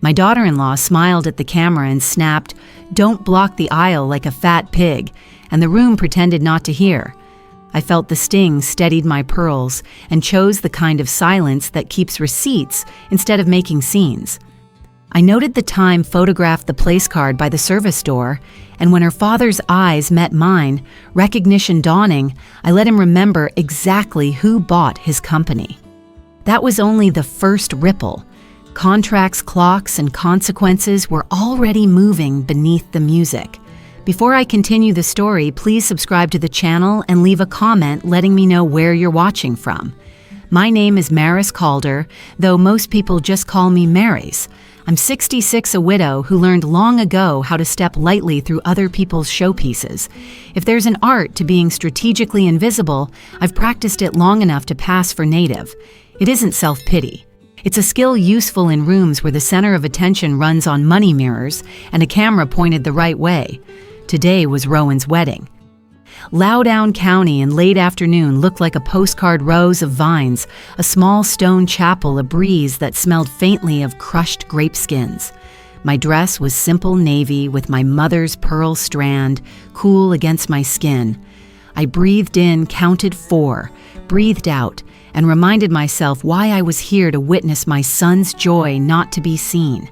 My daughter-in-law smiled at the camera and snapped, "Don't block the aisle like a fat pig," and the room pretended not to hear. I felt the sting steadied my pearls and chose the kind of silence that keeps receipts instead of making scenes. I noted the time photographed the place card by the service door, and when her father's eyes met mine, recognition dawning, I let him remember exactly who bought his company. That was only the first ripple. Contracts, clocks, and consequences were already moving beneath the music. Before I continue the story, please subscribe to the channel and leave a comment letting me know where you're watching from. My name is Maris Calder, though most people just call me Marys. I'm 66, a widow who learned long ago how to step lightly through other people's showpieces. If there's an art to being strategically invisible, I've practiced it long enough to pass for native. It isn't self-pity. It's a skill useful in rooms where the center of attention runs on money mirrors and a camera pointed the right way. Today was Rowan's wedding. Loudoun County in late afternoon looked like a postcard rows of vines, a small stone chapel, a breeze that smelled faintly of crushed grape skins. My dress was simple navy with my mother's pearl strand, cool against my skin. I breathed in, counted 4, breathed out, and reminded myself why I was here to witness my son's joy not to be seen.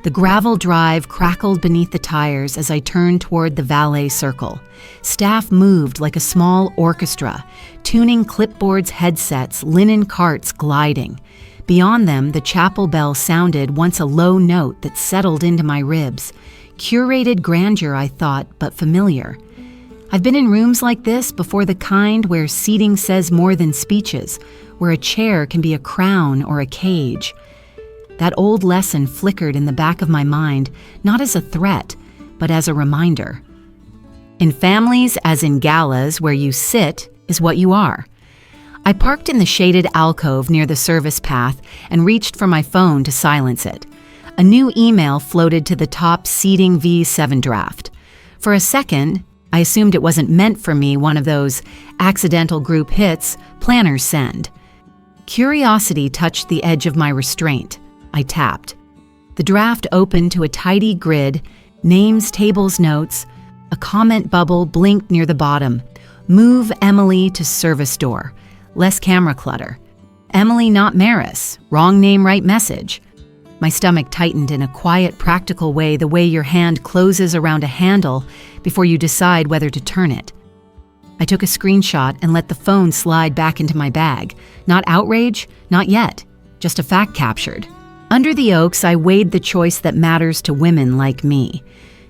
The gravel drive crackled beneath the tires as I turned toward the valet circle. Staff moved like a small orchestra, tuning clipboards, headsets, linen carts gliding. Beyond them, the chapel bell sounded, once a low note that settled into my ribs. Curated grandeur, I thought, but familiar. I've been in rooms like this before, the kind where seating says more than speeches, where a chair can be a crown or a cage. That old lesson flickered in the back of my mind, not as a threat, but as a reminder. In families, as in galas, where you sit is what you are. I parked in the shaded alcove near the service path and reached for my phone to silence it. A new email floated to the top, seating V7 draft. For a second, I assumed it wasn't meant for me, one of those accidental group hits planners send. Curiosity touched the edge of my restraint. I tapped. The draft opened to a tidy grid, names, tables, notes. A comment bubble blinked near the bottom. Move Emily to service door. Less camera clutter. Emily, not Maris. Wrong name, right message. My stomach tightened in a quiet, practical way, the way your hand closes around a handle before you decide whether to turn it. I took a screenshot and let the phone slide back into my bag. Not outrage, not yet. Just a fact captured. Under the oaks, I weighed the choice that matters to women like me.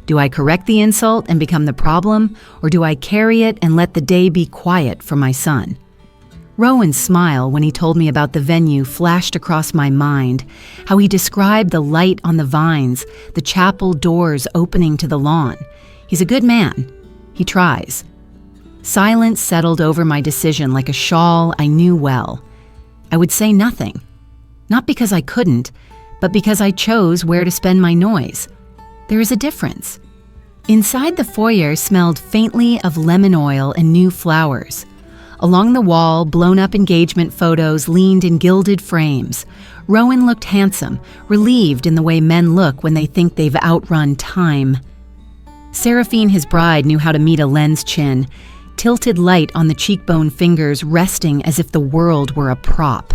Do I correct the insult and become the problem, or do I carry it and let the day be quiet for my son? Rowan's smile when he told me about the venue flashed across my mind, how he described the light on the vines, the chapel doors opening to the lawn. He's a good man. He tries. Silence settled over my decision like a shawl I knew well. I would say nothing. Not because I couldn't, but because I chose where to spend my noise. There is a difference. Inside, the foyer smelled faintly of lemon oil and new flowers. Along the wall, blown-up engagement photos leaned in gilded frames. Rowan looked handsome, relieved in the way men look when they think they've outrun time. Seraphine, his bride, knew how to meet a lens chin, tilted light on the cheekbone fingers resting as if the world were a prop.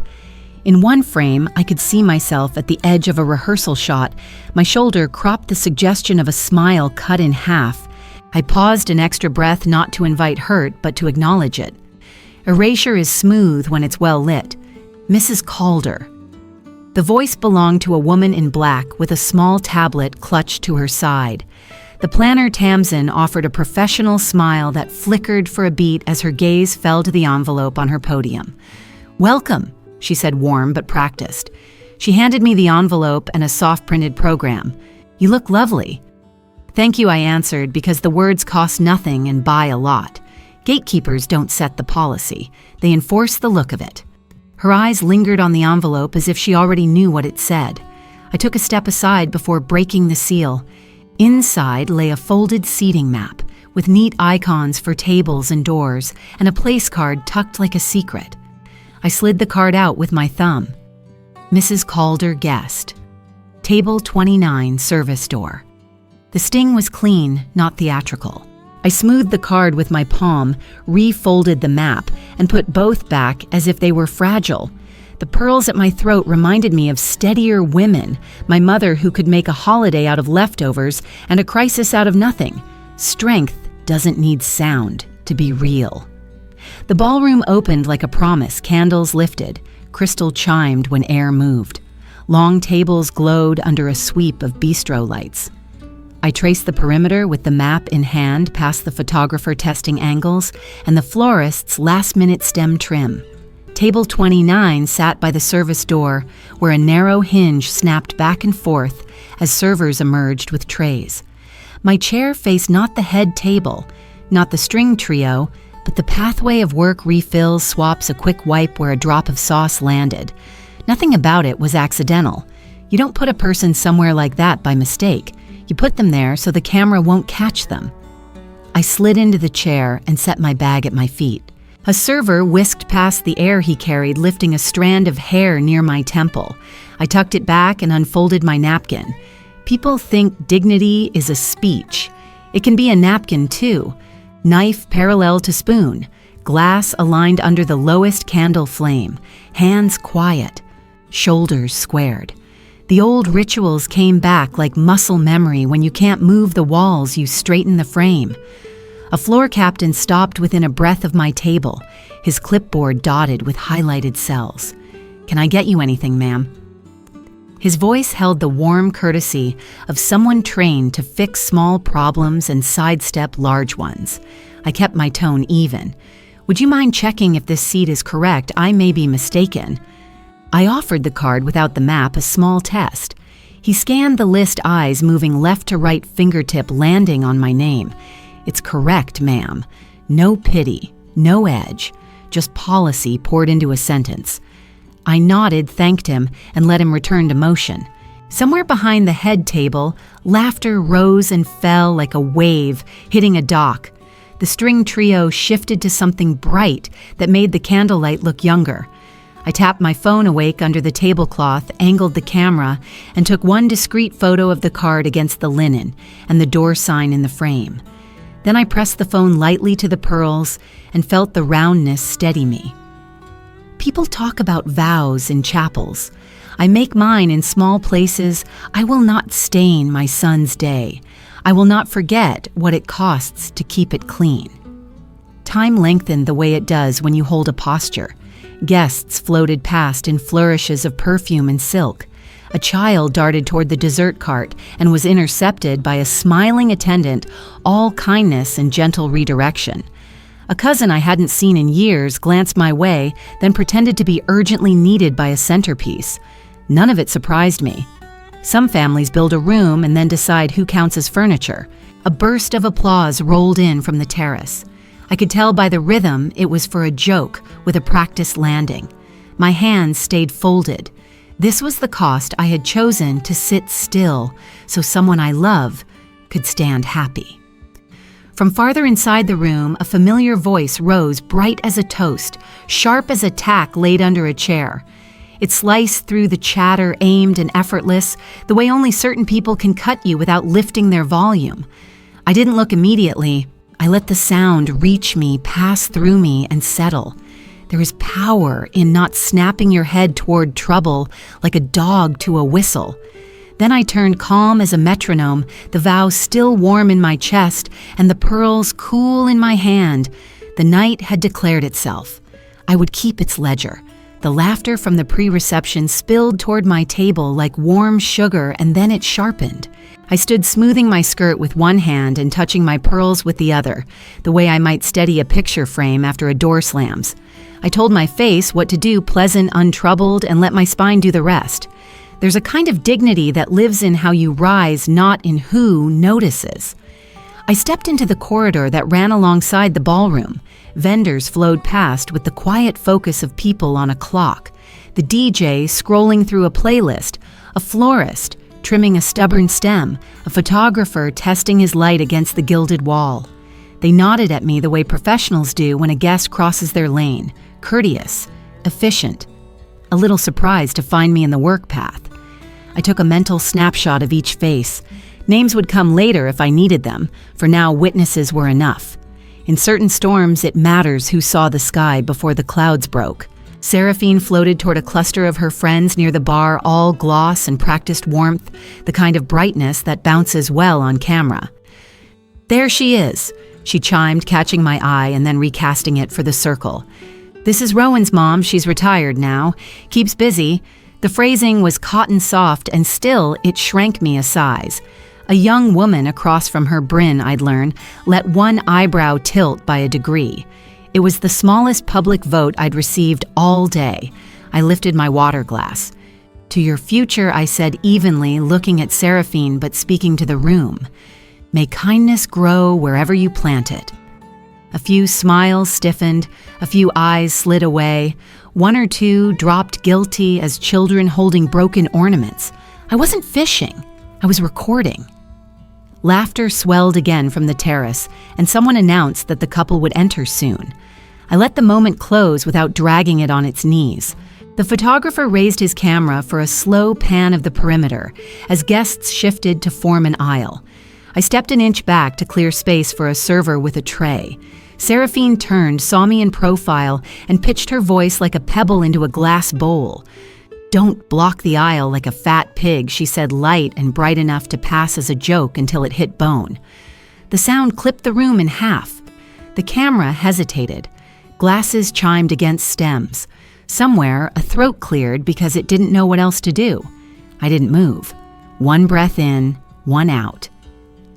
In one frame, I could see myself at the edge of a rehearsal shot. My shoulder cropped the suggestion of a smile cut in half. I paused an extra breath, not to invite hurt, but to acknowledge it. Erasure is smooth when it's well lit. Mrs. Calder. The voice belonged to a woman in black with a small tablet clutched to her side. The planner Tamsin offered a professional smile that flickered for a beat as her gaze fell to the envelope on her podium. "Welcome," she said, warm but practiced. She handed me the envelope and a soft-printed program. "You look lovely." "Thank you," I answered, because the words cost nothing and buy a lot. Gatekeepers don't set the policy. They enforce the look of it. Her eyes lingered on the envelope as if she already knew what it said. I took a step aside before breaking the seal. Inside lay a folded seating map with neat icons for tables and doors and a place card tucked like a secret. I slid the card out with my thumb. Mrs. Calder guest. Table 29, service door. The sting was clean, not theatrical. I smoothed the card with my palm, refolded the map, and put both back as if they were fragile. The pearls at my throat reminded me of steadier women, my mother who could make a holiday out of leftovers and a crisis out of nothing. Strength doesn't need sound to be real. The ballroom opened like a promise, candles lifted, crystal chimed when air moved. Long tables glowed under a sweep of bistro lights. I traced the perimeter with the map in hand past the photographer testing angles and the florist's last-minute stem trim. Table 29 sat by the service door, where a narrow hinge snapped back and forth as servers emerged with trays. My chair faced not the head table, not the string trio, but the pathway of work refills swaps a quick wipe where a drop of sauce landed. Nothing about it was accidental. You don't put a person somewhere like that by mistake. You put them there so the camera won't catch them. I slid into the chair and set my bag at my feet. A server whisked past the air he carried, lifting a strand of hair near my temple. I tucked it back and unfolded my napkin. People think dignity is a speech. It can be a napkin too. Knife parallel to spoon, glass aligned under the lowest candle flame, hands quiet, shoulders squared. The old rituals came back like muscle memory. When you can't move the walls, you straighten the frame. A floor captain stopped within a breath of my table, his clipboard dotted with highlighted cells. "Can I get you anything, ma'am?" His voice held the warm courtesy of someone trained to fix small problems and sidestep large ones. I kept my tone even. "Would you mind checking if this seat is correct? I may be mistaken." I offered the card without the map, a small test. He scanned the list, eyes moving left to right, fingertip landing on my name. "It's correct, ma'am. No pity, no edge, just policy poured into a sentence." I nodded, thanked him, and let him return to motion. Somewhere behind the head table, laughter rose and fell like a wave hitting a dock. The string trio shifted to something bright that made the candlelight look younger. I tapped my phone awake under the tablecloth, angled the camera, and took one discreet photo of the card against the linen and the door sign in the frame. Then I pressed the phone lightly to the pearls and felt the roundness steady me. People talk about vows in chapels. I make mine in small places. I will not stain my son's day. I will not forget what it costs to keep it clean. Time lengthened the way it does when you hold a posture. Guests floated past in flourishes of perfume and silk. A child darted toward the dessert cart and was intercepted by a smiling attendant, all kindness and gentle redirection. A cousin I hadn't seen in years glanced my way, then pretended to be urgently needed by a centerpiece. None of it surprised me. Some families build a room and then decide who counts as furniture. A burst of applause rolled in from the terrace. I could tell by the rhythm it was for a joke with a practiced landing. My hands stayed folded. This was the cost I had chosen to sit still so someone I love could stand happy. From farther inside the room, a familiar voice rose, bright as a toast, sharp as a tack laid under a chair. It sliced through the chatter, aimed and effortless, the way only certain people can cut you without lifting their volume. I didn't look immediately. I let the sound reach me, pass through me, and settle. There is power in not snapping your head toward trouble like a dog to a whistle. Then I turned calm as a metronome, the vow still warm in my chest and the pearls cool in my hand. The night had declared itself. I would keep its ledger. The laughter from the pre-reception spilled toward my table like warm sugar, and then it sharpened. I stood smoothing my skirt with one hand and touching my pearls with the other, the way I might steady a picture frame after a door slams. I told my face what to do, pleasant, untroubled, and let my spine do the rest. There's a kind of dignity that lives in how you rise, not in who notices. I stepped into the corridor that ran alongside the ballroom. Vendors flowed past with the quiet focus of people on a clock. The DJ scrolling through a playlist, a florist trimming a stubborn stem, a photographer testing his light against the gilded wall. They nodded at me the way professionals do when a guest crosses their lane, courteous, efficient, a little surprised to find me in the work path. I took a mental snapshot of each face. Names would come later if I needed them. For now, witnesses were enough. In certain storms, it matters who saw the sky before the clouds broke. Seraphine floated toward a cluster of her friends near the bar, all gloss and practiced warmth, the kind of brightness that bounces well on camera. "There she is," she chimed, catching my eye and then recasting it for the circle. "This is Rowan's mom. She's retired now. Keeps busy." The phrasing was cotton soft, and still it shrank me a size. A young woman across from her Bryn, I'd learn, let one eyebrow tilt by a degree. It was the smallest public vote I'd received all day. I lifted my water glass. "To your future," I said evenly, looking at Seraphine but speaking to the room. "May kindness grow wherever you plant it." A few smiles stiffened, a few eyes slid away. One or two dropped guilty as children holding broken ornaments. I wasn't fishing. I was recording. Laughter swelled again from the terrace, and someone announced that the couple would enter soon. I let the moment close without dragging it on its knees. The photographer raised his camera for a slow pan of the perimeter as guests shifted to form an aisle. I stepped an inch back to clear space for a server with a tray. Seraphine turned, saw me in profile, and pitched her voice like a pebble into a glass bowl. "Don't block the aisle like a fat pig," she said, light and bright enough to pass as a joke until it hit bone. The sound clipped the room in half. The camera hesitated. Glasses chimed against stems. Somewhere, a throat cleared because it didn't know what else to do. I didn't move. One breath in, one out.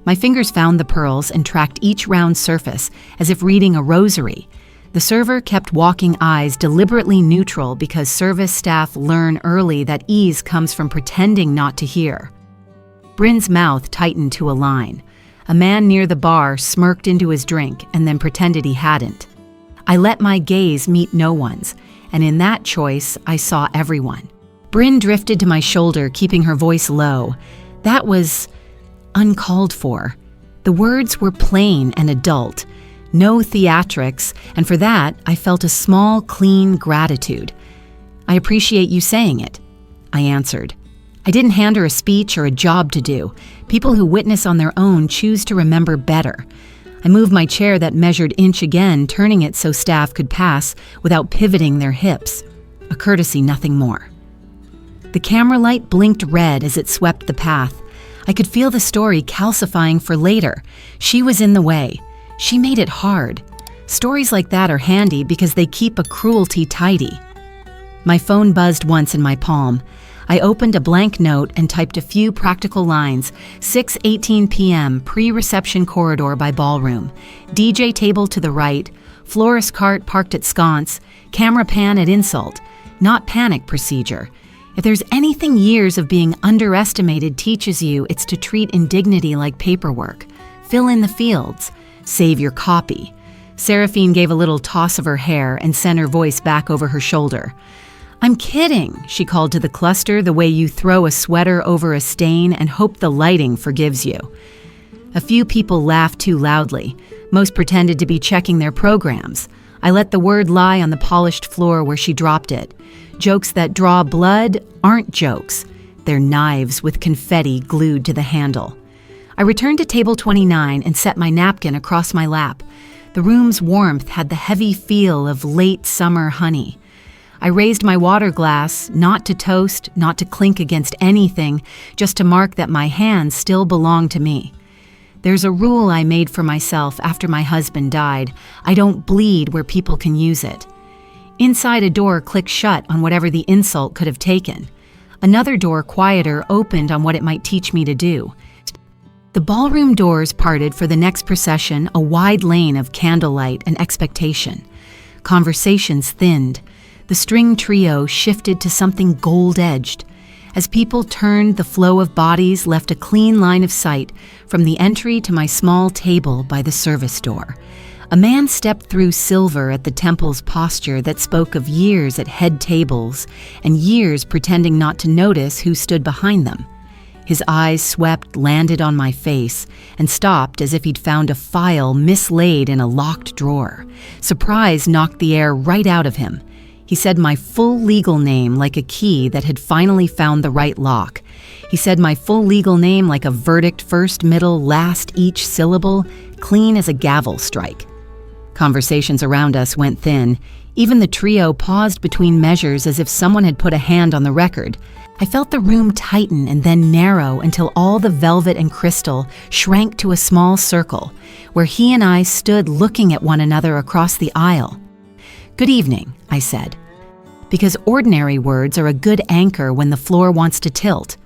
My fingers found the pearls and tracked each round surface as if reading a rosary. The server kept walking eyes deliberately neutral because service staff learn early that ease comes from pretending not to hear. Bryn's mouth tightened to a line. A man near the bar smirked into his drink and then pretended he hadn't. I let my gaze meet no one's, and in that choice, I saw everyone. Bryn drifted to my shoulder, keeping her voice low. That was uncalled for. The words were plain and adult. No theatrics, and for that, I felt a small, clean gratitude. "I appreciate you saying it," I answered. I didn't hand her a speech or a job to do. People who witness on their own choose to remember better. I moved my chair that measured inch again, turning it so staff could pass without pivoting their hips. A courtesy, nothing more. The camera light blinked red as it swept the path. I could feel the story calcifying for later. She was in the way. She made it hard. Stories like that are handy because they keep a cruelty tidy. My phone buzzed once in my palm. I opened a blank note and typed a few practical lines. 6:18 p.m., pre-reception corridor by ballroom. DJ table to the right. Florist cart parked at sconce. Camera pan at insult. Not panic procedure. If there's anything years of being underestimated teaches you, it's to treat indignity like paperwork. Fill in the fields. Save your copy. Seraphine gave a little toss of her hair and sent her voice back over her shoulder. "I'm kidding," she called to the cluster, the way you throw a sweater over a stain and hope the lighting forgives you. A few people laughed too loudly. Most pretended to be checking their programs. I let the word lie on the polished floor where she dropped it. Jokes that draw blood aren't jokes. They're knives with confetti glued to the handle. I returned to table 29 and set my napkin across my lap. The room's warmth had the heavy feel of late summer honey. I raised my water glass, not to toast, not to clink against anything, just to mark that my hands still belong to me. There's a rule I made for myself after my husband died. I don't bleed where people can use it. Inside, a door clicked shut on whatever the insult could have taken. Another door, quieter, opened on what it might teach me to do. The ballroom doors parted for the next procession, a wide lane of candlelight and expectation. Conversations thinned. The string trio shifted to something gold-edged. As people turned, the flow of bodies left a clean line of sight from the entry to my small table by the service door. A man stepped through silver at the temple's posture that spoke of years at head tables and years pretending not to notice who stood behind them. His eyes swept, landed on my face, and stopped as if he'd found a file mislaid in a locked drawer. Surprise knocked the air right out of him. He said my full legal name like a key that had finally found the right lock. He said my full legal name like a verdict, first, middle, last, each syllable, clean as a gavel strike. Conversations around us went thin. Even the trio paused between measures as if someone had put a hand on the record. I felt the room tighten and then narrow until all the velvet and crystal shrank to a small circle, where he and I stood looking at one another across the aisle. "Good evening," I said, because ordinary words are a good anchor when the floor wants to tilt.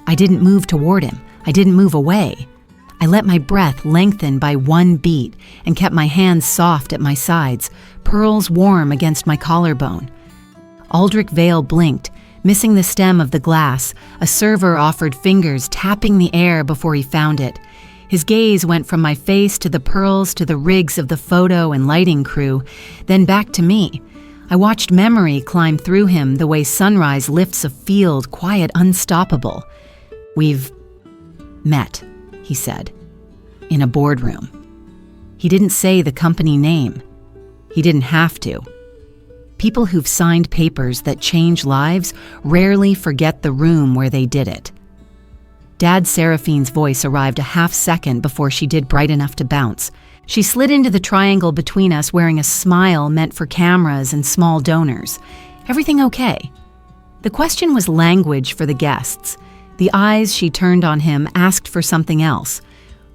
I didn't move toward him. I didn't move away. I let my breath lengthen by one beat and kept my hands soft at my sides, pearls warm against my collarbone. Aldrich Vale blinked. Missing the stem of the glass, a server offered fingers, tapping the air before he found it. His gaze went from my face to the pearls to the rigs of the photo and lighting crew, then back to me. I watched memory climb through him the way sunrise lifts a field, quiet, unstoppable. "We've met," he said, "in a boardroom." He didn't say the company name. He didn't have to. People who've signed papers that change lives rarely forget the room where they did it. Dad Seraphine's voice arrived a half second before she did bright enough to bounce. She slid into the triangle between us wearing a smile meant for cameras and small donors. "Everything okay?" The question was language for the guests. The eyes she turned on him asked for something else.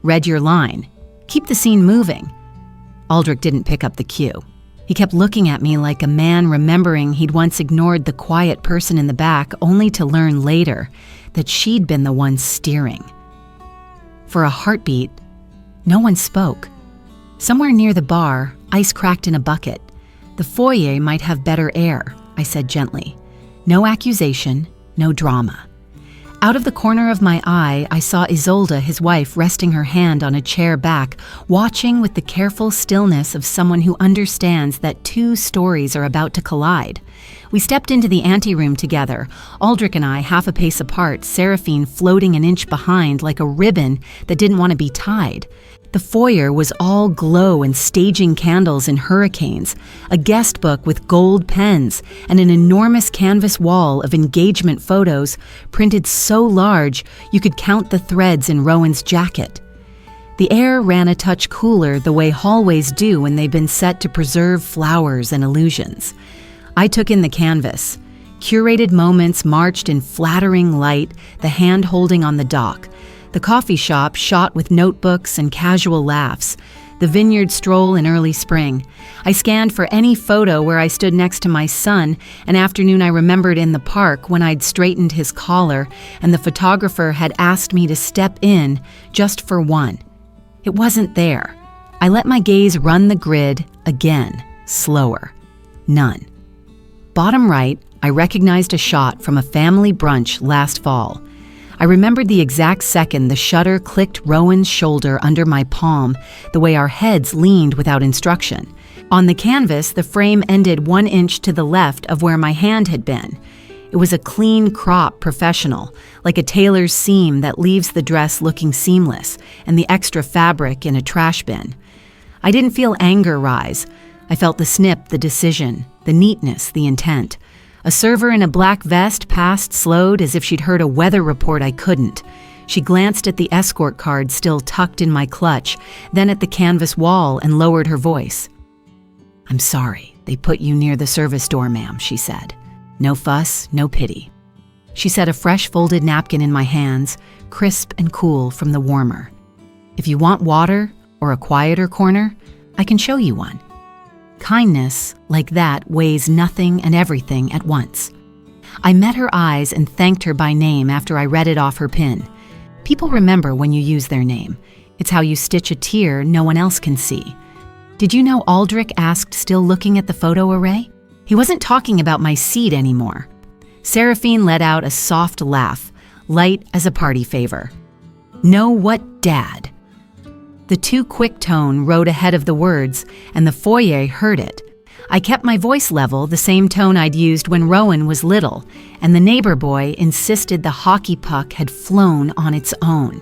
"Read your line. Keep the scene moving." Aldrich didn't pick up the cue. He kept looking at me like a man remembering he'd once ignored the quiet person in the back only to learn later that she'd been the one steering. For a heartbeat, no one spoke. Somewhere near the bar, ice cracked in a bucket. "The foyer might have better air," I said gently. No accusation, no drama. Out of the corner of my eye, I saw Isolde, his wife, resting her hand on a chair back, watching with the careful stillness of someone who understands that two stories are about to collide. We stepped into the anteroom together, Aldrich and I half a pace apart, Seraphine floating an inch behind like a ribbon that didn't want to be tied. The foyer was all glow and staging candles in hurricanes, a guest book with gold pens, and an enormous canvas wall of engagement photos printed so large you could count the threads in Rowan's jacket. The air ran a touch cooler the way hallways do when they've been set to preserve flowers and illusions. I took in the canvas. Curated moments marched in flattering light, the hand holding on the dock. The coffee shop shot with notebooks and casual laughs. The vineyard stroll in early spring. I scanned for any photo where I stood next to my son, an afternoon I remembered in the park when I'd straightened his collar and the photographer had asked me to step in just for one. It wasn't there. I let my gaze run the grid again, slower. None. Bottom right, I recognized a shot from a family brunch last fall. I remembered the exact second the shutter clicked Rowan's shoulder under my palm, the way our heads leaned without instruction. On the canvas, the frame ended 1 inch to the left of where my hand had been. It was a clean crop professional, like a tailor's seam that leaves the dress looking seamless, and the extra fabric in a trash bin. I didn't feel anger rise. I felt the snip, the decision, the neatness, the intent. A server in a black vest passed, slowed, as if she'd heard a weather report I couldn't. She glanced at the escort card still tucked in my clutch, then at the canvas wall and lowered her voice. "I'm sorry, they put you near the service door, ma'am," she said. No fuss, no pity. She set a fresh folded napkin in my hands, crisp and cool from the warmer. "If you want water or a quieter corner, I can show you one." Kindness like that weighs nothing and everything at once. I met her eyes and thanked her by name after I read it off her pin. People remember when you use their name. It's how you stitch a tear no one else can see. "Did you know Aldrich asked, still looking at the photo array?" He wasn't talking about my seat anymore. Seraphine let out a soft laugh, light as a party favor. "Know what, Dad?" The too quick tone rode ahead of the words, and the foyer heard it. I kept my voice level, the same tone I'd used when Rowan was little, and the neighbor boy insisted the hockey puck had flown on its own.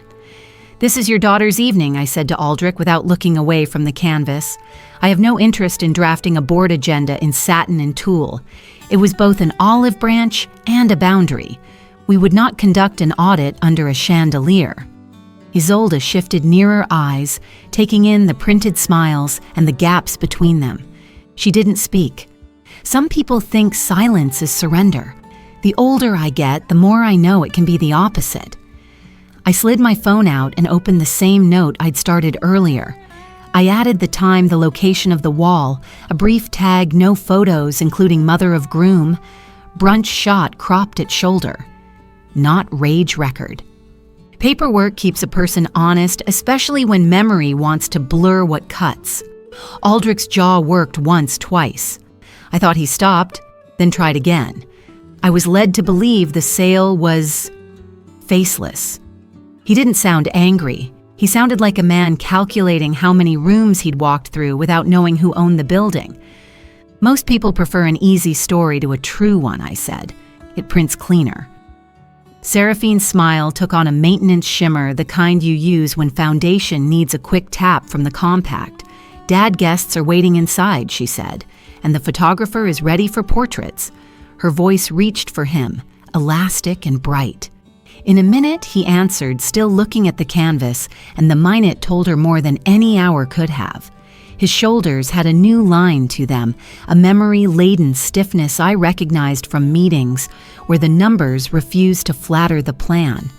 "This is your daughter's evening," I said to Aldrich without looking away from the canvas. I have no interest in drafting a board agenda in satin and tulle. It was both an olive branch and a boundary. We would not conduct an audit under a chandelier. Isolde shifted nearer eyes, taking in the printed smiles and the gaps between them. She didn't speak. Some people think silence is surrender. The older I get, the more I know it can be the opposite. I slid my phone out and opened the same note I'd started earlier. I added the time, the location of the wall, a brief tag, no photos, including mother of groom, brunch shot cropped at shoulder. Not rage record. Paperwork keeps a person honest, especially when memory wants to blur what cuts. Aldrich's jaw worked once, twice. I thought he stopped, then tried again. I was led to believe the sale was faceless. He didn't sound angry. He sounded like a man calculating how many rooms he'd walked through without knowing who owned the building. Most people prefer an easy story to a true one, I said. It prints cleaner. Seraphine's smile took on a maintenance shimmer, the kind you use when foundation needs a quick tap from the compact. Dad guests are waiting inside, she said, and the photographer is ready for portraits. Her voice reached for him, elastic and bright. In a minute, he answered, still looking at the canvas, and the minute told her more than any hour could have. His shoulders had a new line to them, a memory-laden stiffness I recognized from meetings where the numbers refused to flatter the plan.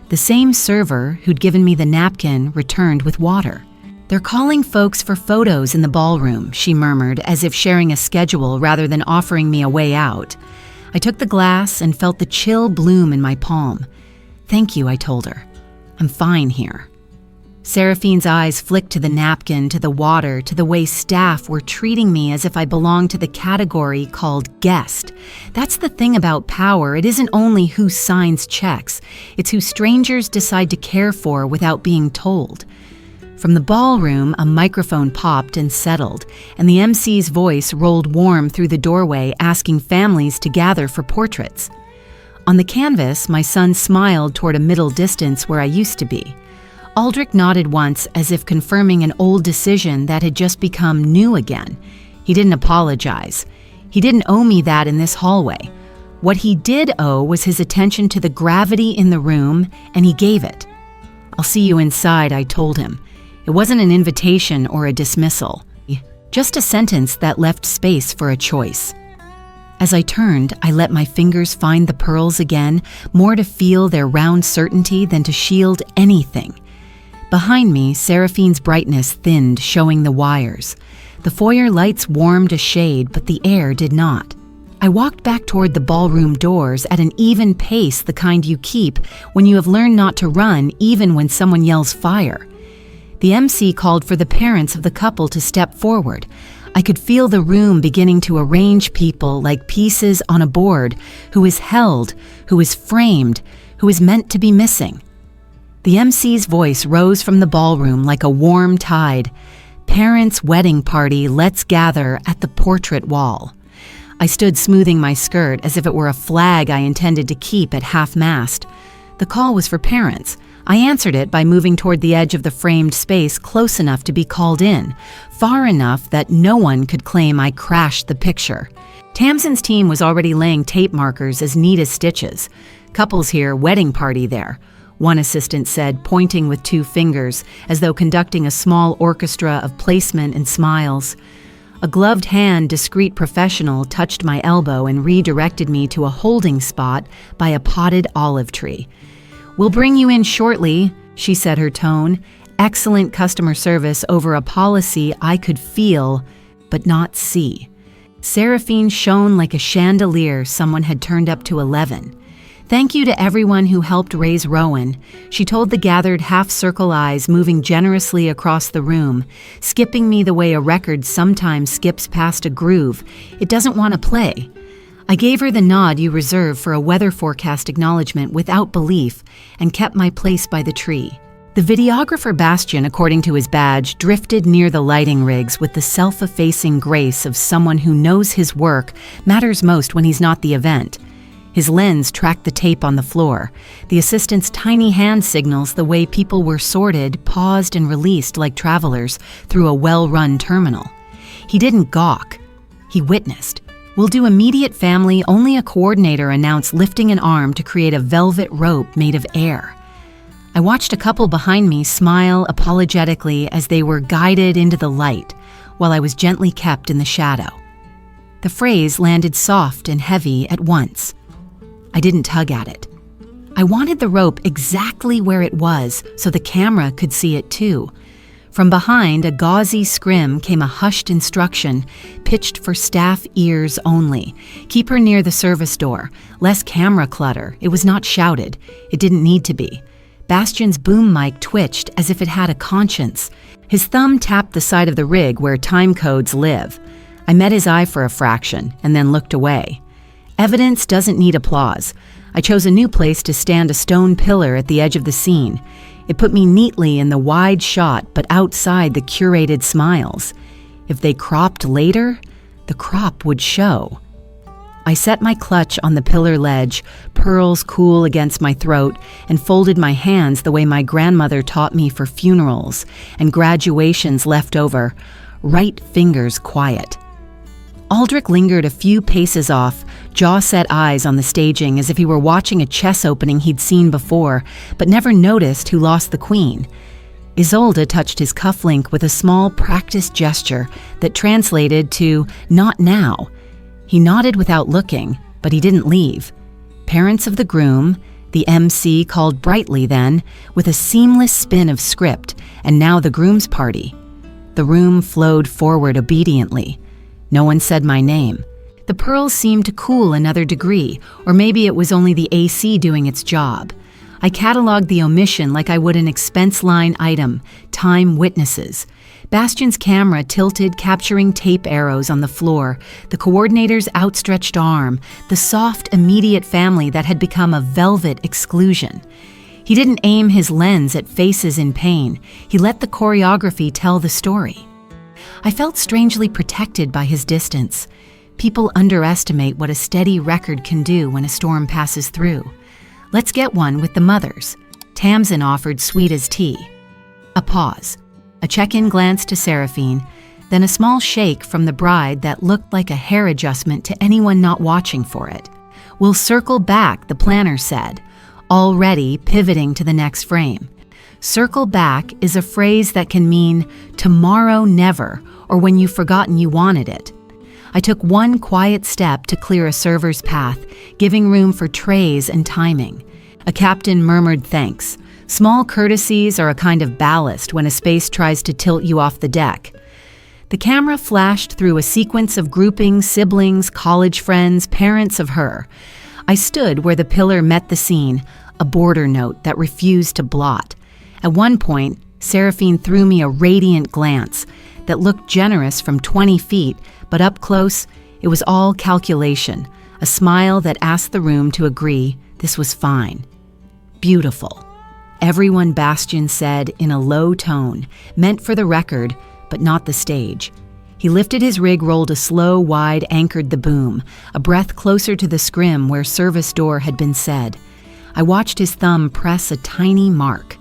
The same server who'd given me the napkin returned with water. "They're calling folks for photos in the ballroom," she murmured, as if sharing a schedule rather than offering me a way out. I took the glass and felt the chill bloom in my palm. "Thank you," I told her. "I'm fine here." Seraphine's eyes flicked to the napkin, to the water, to the way staff were treating me as if I belonged to the category called guest. That's the thing about power. It isn't only who signs checks. It's who strangers decide to care for without being told. From the ballroom, a microphone popped and settled, and the MC's voice rolled warm through the doorway, asking families to gather for portraits. On the canvas, my son smiled toward a middle distance where I used to be. Aldrich nodded once, as if confirming an old decision that had just become new again. He didn't apologize. He didn't owe me that in this hallway. What he did owe was his attention to the gravity in the room, and he gave it. "I'll see you inside," I told him. It wasn't an invitation or a dismissal, just a sentence that left space for a choice. As I turned, I let my fingers find the pearls again, more to feel their round certainty than to shield anything. Behind me, Seraphine's brightness thinned, showing the wires. The foyer lights warmed a shade, but the air did not. I walked back toward the ballroom doors at an even pace, the kind you keep when you have learned not to run even when someone yells fire. The MC called for the parents of the couple to step forward. I could feel the room beginning to arrange people like pieces on a board, who is held, who is framed, who is meant to be missing. The MC's voice rose from the ballroom like a warm tide. "Parents' wedding party, let's gather at the portrait wall." I stood smoothing my skirt as if it were a flag I intended to keep at half-mast. The call was for parents. I answered it by moving toward the edge of the framed space close enough to be called in, far enough that no one could claim I crashed the picture. Tamsin's team was already laying tape markers as neat as stitches. "Couples here, wedding party there," one assistant said, pointing with 2 fingers, as though conducting a small orchestra of placement and smiles. A gloved hand, discreet professional, touched my elbow and redirected me to a holding spot by a potted olive tree. "We'll bring you in shortly," she said, her tone. Excellent customer service over a policy I could feel, but not see. Seraphine shone like a chandelier someone had turned up to 11. "Thank you to everyone who helped raise Rowan," she told the gathered half-circle eyes moving generously across the room, skipping me the way a record sometimes skips past a groove it doesn't want to play. I gave her the nod you reserve for a weather forecast acknowledgement without belief and kept my place by the tree. The videographer Bastian, according to his badge, drifted near the lighting rigs with the self-effacing grace of someone who knows his work matters most when he's not the event. His lens tracked the tape on the floor. The assistant's tiny hand signals the way people were sorted, paused, and released like travelers through a well-run terminal. He didn't gawk. He witnessed. "We'll do immediate family," only a coordinator announced, lifting an arm to create a velvet rope made of air. I watched a couple behind me smile apologetically as they were guided into the light, while I was gently kept in the shadow. The phrase landed soft and heavy at once. I didn't tug at it. I wanted the rope exactly where it was so the camera could see it too. From behind a gauzy scrim came a hushed instruction, pitched for staff ears only. "Keep her near the service door. Less camera clutter." It was not shouted. It didn't need to be. Bastian's boom mic twitched as if it had a conscience. His thumb tapped the side of the rig where time codes live. I met his eye for a fraction and then looked away. Evidence doesn't need applause. I chose a new place to stand, a stone pillar at the edge of the scene. It put me neatly in the wide shot, but outside the curated smiles. If they cropped later, the crop would show. I set my clutch on the pillar ledge, pearls cool against my throat, and folded my hands the way my grandmother taught me for funerals and graduations left over, right fingers quiet. Aldrich lingered a few paces off, jaw-set eyes on the staging as if he were watching a chess opening he'd seen before, but never noticed who lost the queen. Isolde touched his cufflink with a small practiced gesture that translated to "not now." He nodded without looking, but he didn't leave. Parents of the groom, the MC called brightly then, with a seamless spin of script, and now the groom's party. The room flowed forward obediently. No one said my name. The pearls seemed to cool another degree, or maybe it was only the AC doing its job. I cataloged the omission like I would an expense line item, time witnesses. Bastian's camera tilted, capturing tape arrows on the floor, the coordinator's outstretched arm, the soft, immediate family that had become a velvet exclusion. He didn't aim his lens at faces in pain. He let the choreography tell the story. I felt strangely protected by his distance. People underestimate what a steady record can do when a storm passes through. "Let's get one with the mothers," Tamsin offered, sweet as tea. A pause, a check-in glance to Seraphine, then a small shake from the bride that looked like a hair adjustment to anyone not watching for it. "We'll circle back," the planner said, already pivoting to the next frame. Circle back is a phrase that can mean tomorrow never, or when you've forgotten you wanted it. I took one quiet step to clear a server's path, giving room for trays and timing. A captain murmured thanks. Small courtesies are a kind of ballast when a space tries to tilt you off the deck. The camera flashed through a sequence of groupings, siblings, college friends, parents of her. I stood where the pillar met the scene, a border note that refused to blot. At one point, Seraphine threw me a radiant glance that looked generous from 20 feet, but up close, it was all calculation, a smile that asked the room to agree this was fine. Beautiful. Everyone, Bastian said in a low tone, meant for the record, but not the stage. He lifted his rig, rolled a slow, wide, anchored the boom, a breath closer to the scrim where service door had been said. I watched his thumb press a tiny mark.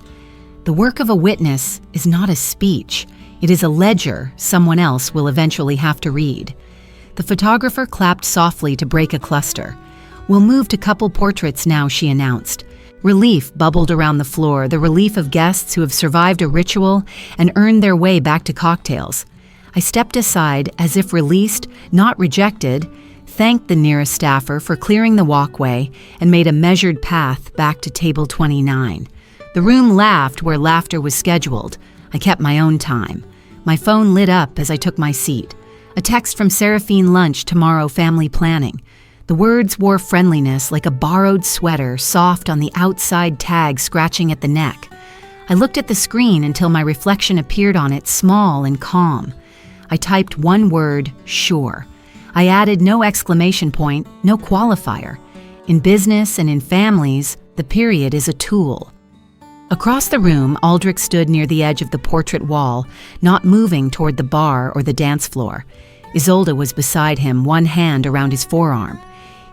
The work of a witness is not a speech. It is a ledger someone else will eventually have to read. The photographer clapped softly to break a cluster. "We'll move to couple portraits now," she announced. Relief bubbled around the floor, the relief of guests who have survived a ritual and earned their way back to cocktails. I stepped aside as if released, not rejected, thanked the nearest staffer for clearing the walkway, and made a measured path back to table 29. The room laughed where laughter was scheduled. I kept my own time. My phone lit up as I took my seat. A text from Seraphine: "Lunch tomorrow, family planning." The words wore friendliness like a borrowed sweater, soft on the outside tag scratching at the neck. I looked at the screen until my reflection appeared on it, small and calm. I typed one word: sure. I added no exclamation point, no qualifier. In business and in families, the period is a tool. Across the room, Aldrich stood near the edge of the portrait wall, not moving toward the bar or the dance floor. Isolde was beside him, one hand around his forearm.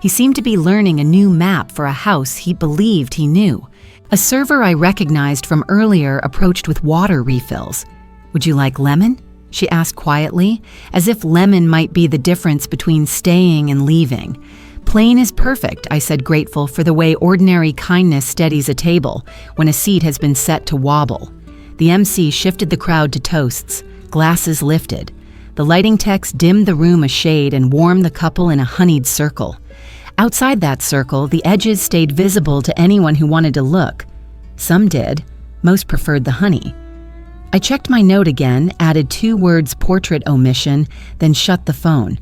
He seemed to be learning a new map for a house he believed he knew. A server I recognized from earlier approached with water refills. "Would you like lemon?" she asked quietly, as if lemon might be the difference between staying and leaving. "Plain is perfect," I said, grateful for the way ordinary kindness steadies a table when a seat has been set to wobble. The MC shifted the crowd to toasts, glasses lifted. The lighting techs dimmed the room a shade and warmed the couple in a honeyed circle. Outside that circle, the edges stayed visible to anyone who wanted to look. Some did. Most preferred the honey. I checked my note again, added 2 words portrait omission, then shut the phone.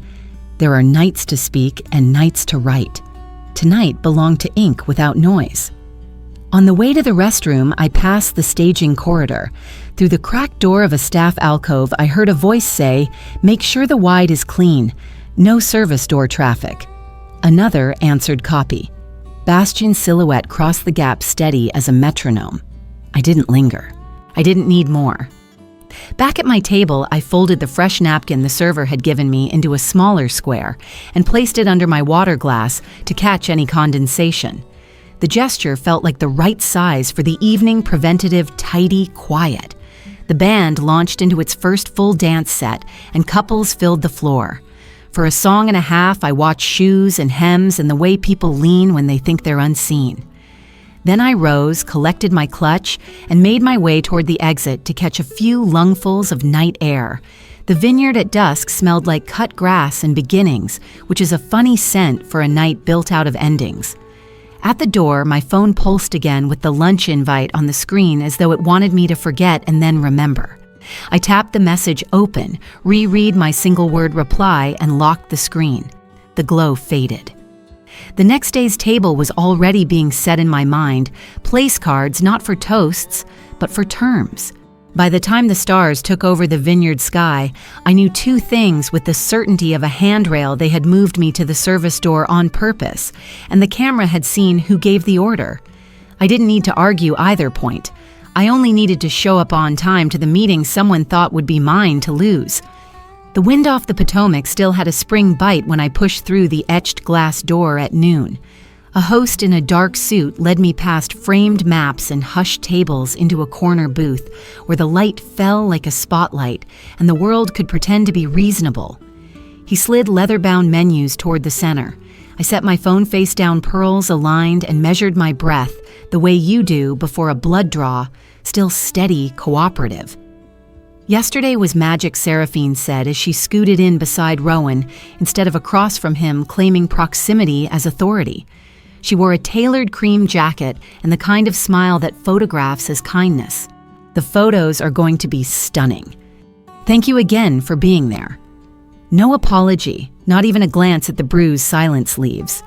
There are nights to speak and nights to write. Tonight belonged to ink without noise. On the way to the restroom, I passed the staging corridor. Through the cracked door of a staff alcove, I heard a voice say, "Make sure the wide is clean. No service door traffic." Another answered copy. Bastion's silhouette crossed the gap steady as a metronome. I didn't linger. I didn't need more. Back at my table, I folded the fresh napkin the server had given me into a smaller square and placed it under my water glass to catch any condensation. The gesture felt like the right size for the evening preventative tidy quiet. The band launched into its first full dance set, and couples filled the floor. For a song and a half, I watched shoes and hems and the way people lean when they think they're unseen. Then I rose, collected my clutch, and made my way toward the exit to catch a few lungfuls of night air. The vineyard at dusk smelled like cut grass and beginnings, which is a funny scent for a night built out of endings. At the door, my phone pulsed again with the lunch invite on the screen as though it wanted me to forget and then remember. I tapped the message open, reread my single-word reply, and locked the screen. The glow faded. The next day's table was already being set in my mind, place cards not for toasts, but for terms. By the time the stars took over the vineyard sky, I knew 2 things with the certainty of a handrail. They had moved me to the service door on purpose, and the camera had seen who gave the order. I didn't need to argue either point. I only needed to show up on time to the meeting someone thought would be mine to lose. The wind off the Potomac still had a spring bite when I pushed through the etched glass door at noon. A host in a dark suit led me past framed maps and hushed tables into a corner booth where the light fell like a spotlight and the world could pretend to be reasonable. He slid leather-bound menus toward the center. I set my phone face down, pearls aligned, and measured my breath the way you do before a blood draw, still steady, cooperative. Yesterday was magic, Seraphine said as she scooted in beside Rowan instead of across from him, claiming proximity as authority. She wore a tailored cream jacket and the kind of smile that photographs as kindness. The photos are going to be stunning. Thank you again for being there. No apology, not even a glance at the bruise silence leaves.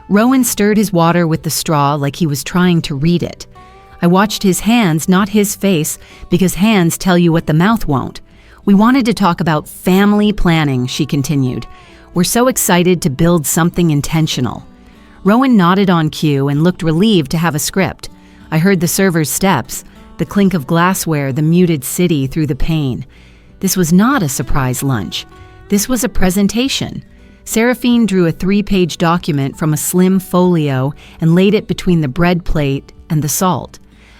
Rowan stirred his water with the straw like he was trying to read it. I watched his hands, not his face, because hands tell you what the mouth won't. We wanted to talk about family planning, she continued. We're so excited to build something intentional. Rowan nodded on cue and looked relieved to have a script. I heard the server's steps, the clink of glassware, the muted city through the pane. This was not a surprise lunch. This was a presentation. Seraphine drew a 3-page document from a slim folio and laid it between the bread plate and the salt.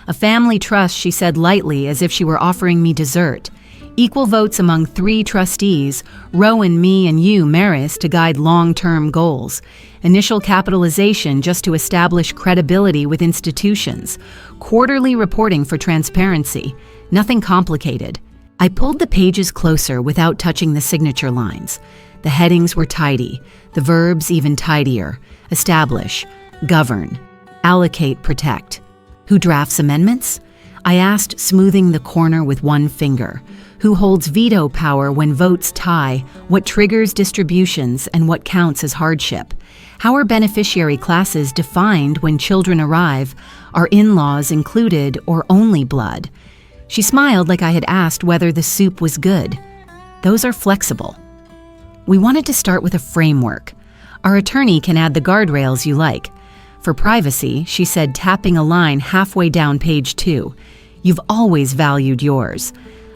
A family trust, she said lightly, as if she were offering me dessert. Equal votes among 3 trustees, Rowan, me, and you, Maris, to guide long-term goals. Initial capitalization just to establish credibility with institutions. Quarterly reporting for transparency. Nothing complicated. I pulled the pages closer without touching the signature lines. The headings were tidy, the verbs even tidier. Establish, govern, allocate, protect. Who drafts amendments? I asked, smoothing the corner with one finger. Who holds veto power when votes tie? What triggers distributions and what counts as hardship? How are beneficiary classes defined when children arrive? Are in-laws included or only blood? She smiled like I had asked whether the soup was good. Those are flexible. We wanted to start with a framework. Our attorney can add the guardrails you like. For privacy, she said, tapping a line halfway down page 2. You've always valued yours.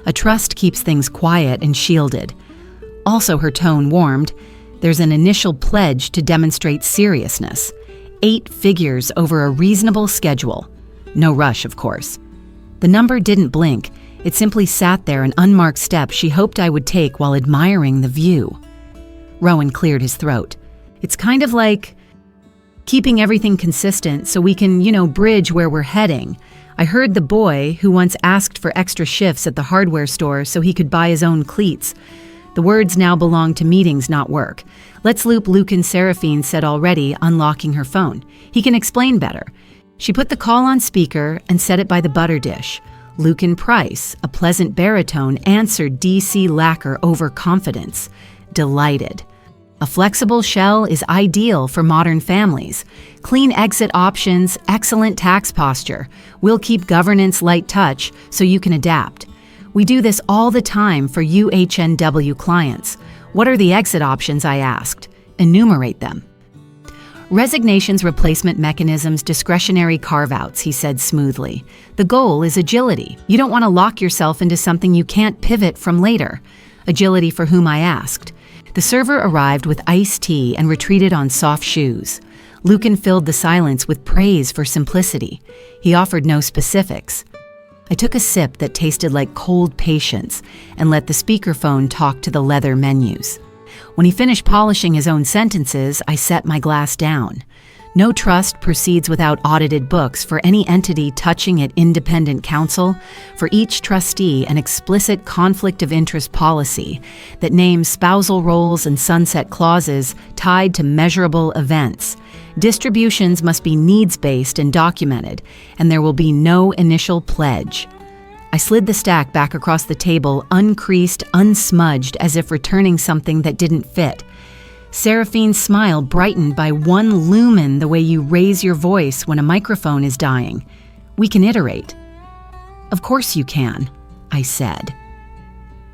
A trust keeps things quiet and shielded. Also, her tone warmed. There's an initial pledge to demonstrate seriousness. 8 figures over a reasonable schedule. No rush, of course. The number didn't blink. It simply sat there, an unmarked step she hoped I would take while admiring the view. Rowan cleared his throat. It's kind of like keeping everything consistent so we can, bridge where we're heading. I heard the boy who once asked for extra shifts at the hardware store so he could buy his own cleats. The words now belong to meetings, not work. Let's loop Lucan, Seraphine said already, unlocking her phone. He can explain better. She put the call on speaker and set it by the butter dish. Lucan Price, a pleasant baritone, answered DC lacquer overconfidence. Delighted. A flexible shell is ideal for modern families. Clean exit options, excellent tax posture. We'll keep governance light touch so you can adapt. We do this all the time for UHNW clients. What are the exit options, I asked. Enumerate them. Resignations, replacement mechanisms, discretionary carve-outs, he said smoothly. The goal is agility. You don't want to lock yourself into something you can't pivot from later. Agility for whom, I asked. The server arrived with iced tea and retreated on soft shoes. Lucan filled the silence with praise for simplicity. He offered no specifics. I took a sip that tasted like cold patience and let the speakerphone talk to the leather menus. When he finished polishing his own sentences, I set my glass down. No trust proceeds without audited books for any entity touching it. Independent counsel, for each trustee an explicit conflict of interest policy that names spousal roles and sunset clauses tied to measurable events. Distributions must be needs-based and documented, and there will be no initial pledge. I slid the stack back across the table, uncreased, unsmudged, as if returning something that didn't fit. Seraphine's smile brightened by 1 lumen the way you raise your voice when a microphone is dying. We can iterate. Of course you can, I said.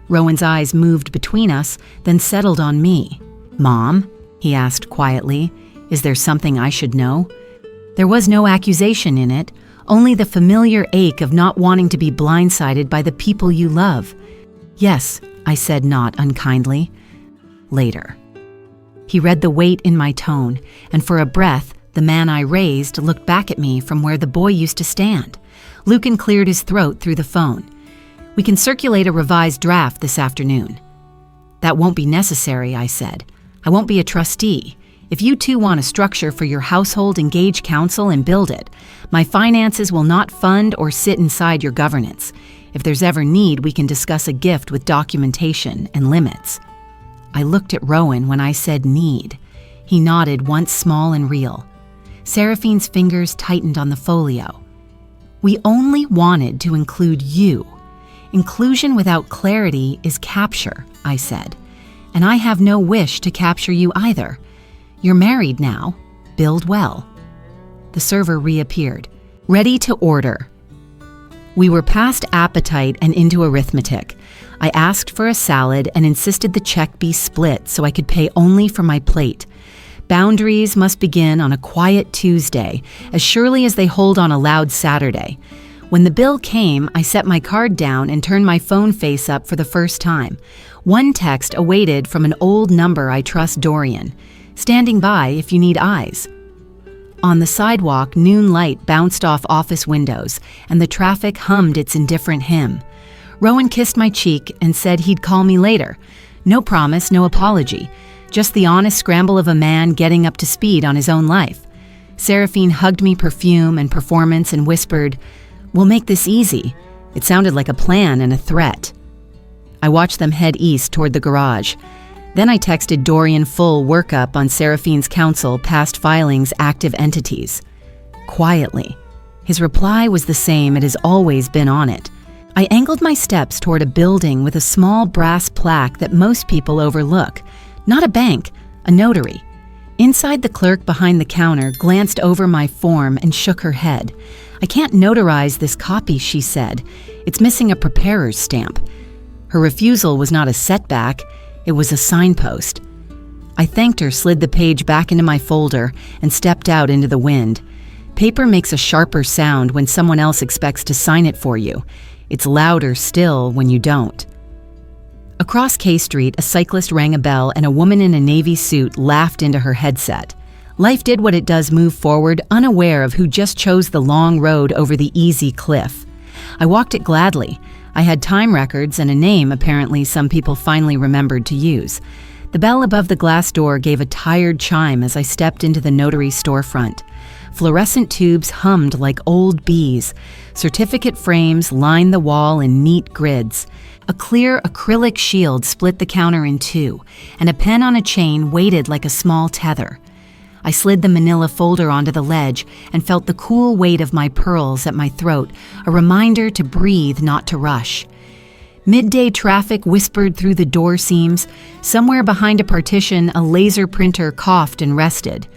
Rowan's eyes moved between us, then settled on me. Mom, he asked quietly, is there something I should know? There was no accusation in it, only the familiar ache of not wanting to be blindsided by the people you love. Yes, I said, not unkindly. Later. He read the weight in my tone, and for a breath, the man I raised looked back at me from where the boy used to stand. Lucan cleared his throat through the phone. We can circulate a revised draft this afternoon. That won't be necessary, I said. I won't be a trustee. If you two want a structure for your household, engage counsel and build it. My finances will not fund or sit inside your governance. If there's ever need, we can discuss a gift with documentation and limits. I looked at Rowan when I said need. He nodded once small and real. Seraphine's fingers tightened on the folio. We only wanted to include you. Inclusion without clarity is capture, I said. And I have no wish to capture you either. You're married now. Build well. The server reappeared, ready to order. We were past appetite and into arithmetic. I asked for a salad and insisted the check be split so I could pay only for my plate. Boundaries must begin on a quiet Tuesday, as surely as they hold on a loud Saturday. When the bill came, I set my card down and turned my phone face up for the first time. One text awaited from an old number I trust, Dorian. Standing by if you need eyes. On the sidewalk, noon light bounced off office windows, and the traffic hummed its indifferent hymn. Rowan kissed my cheek and said he'd call me later. No promise, no apology. Just the honest scramble of a man getting up to speed on his own life. Seraphine hugged me perfume and performance and whispered, "We'll make this easy." It sounded like a plan and a threat. I watched them head east toward the garage. Then I texted Dorian full workup on Seraphine's counsel, past filings, active entities. Quietly. His reply was the same it has always been on it. I angled my steps toward a building with a small brass plaque that most people overlook. Not a bank, a notary. Inside, the clerk behind the counter glanced over my form and shook her head. "I can't notarize this copy," she said. "It's missing a preparer's stamp." Her refusal was not a setback. It was a signpost. I thanked her, slid the page back into my folder, and stepped out into the wind. Paper makes a sharper sound when someone else expects to sign it for you. It's louder still when you don't. Across K Street, a cyclist rang a bell and a woman in a navy suit laughed into her headset. Life did what it does, move forward, unaware of who just chose the long road over the easy cliff. I walked it gladly. I had time records and a name apparently some people finally remembered to use. The bell above the glass door gave a tired chime as I stepped into the notary storefront. Fluorescent tubes hummed like old bees. Certificate frames lined the wall in neat grids. A clear acrylic shield split the counter in two, and a pen on a chain waited like a small tether. I slid the manila folder onto the ledge and felt the cool weight of my pearls at my throat, a reminder to breathe, not to rush. Midday traffic whispered through the door seams. Somewhere behind a partition, a laser printer coughed and rested.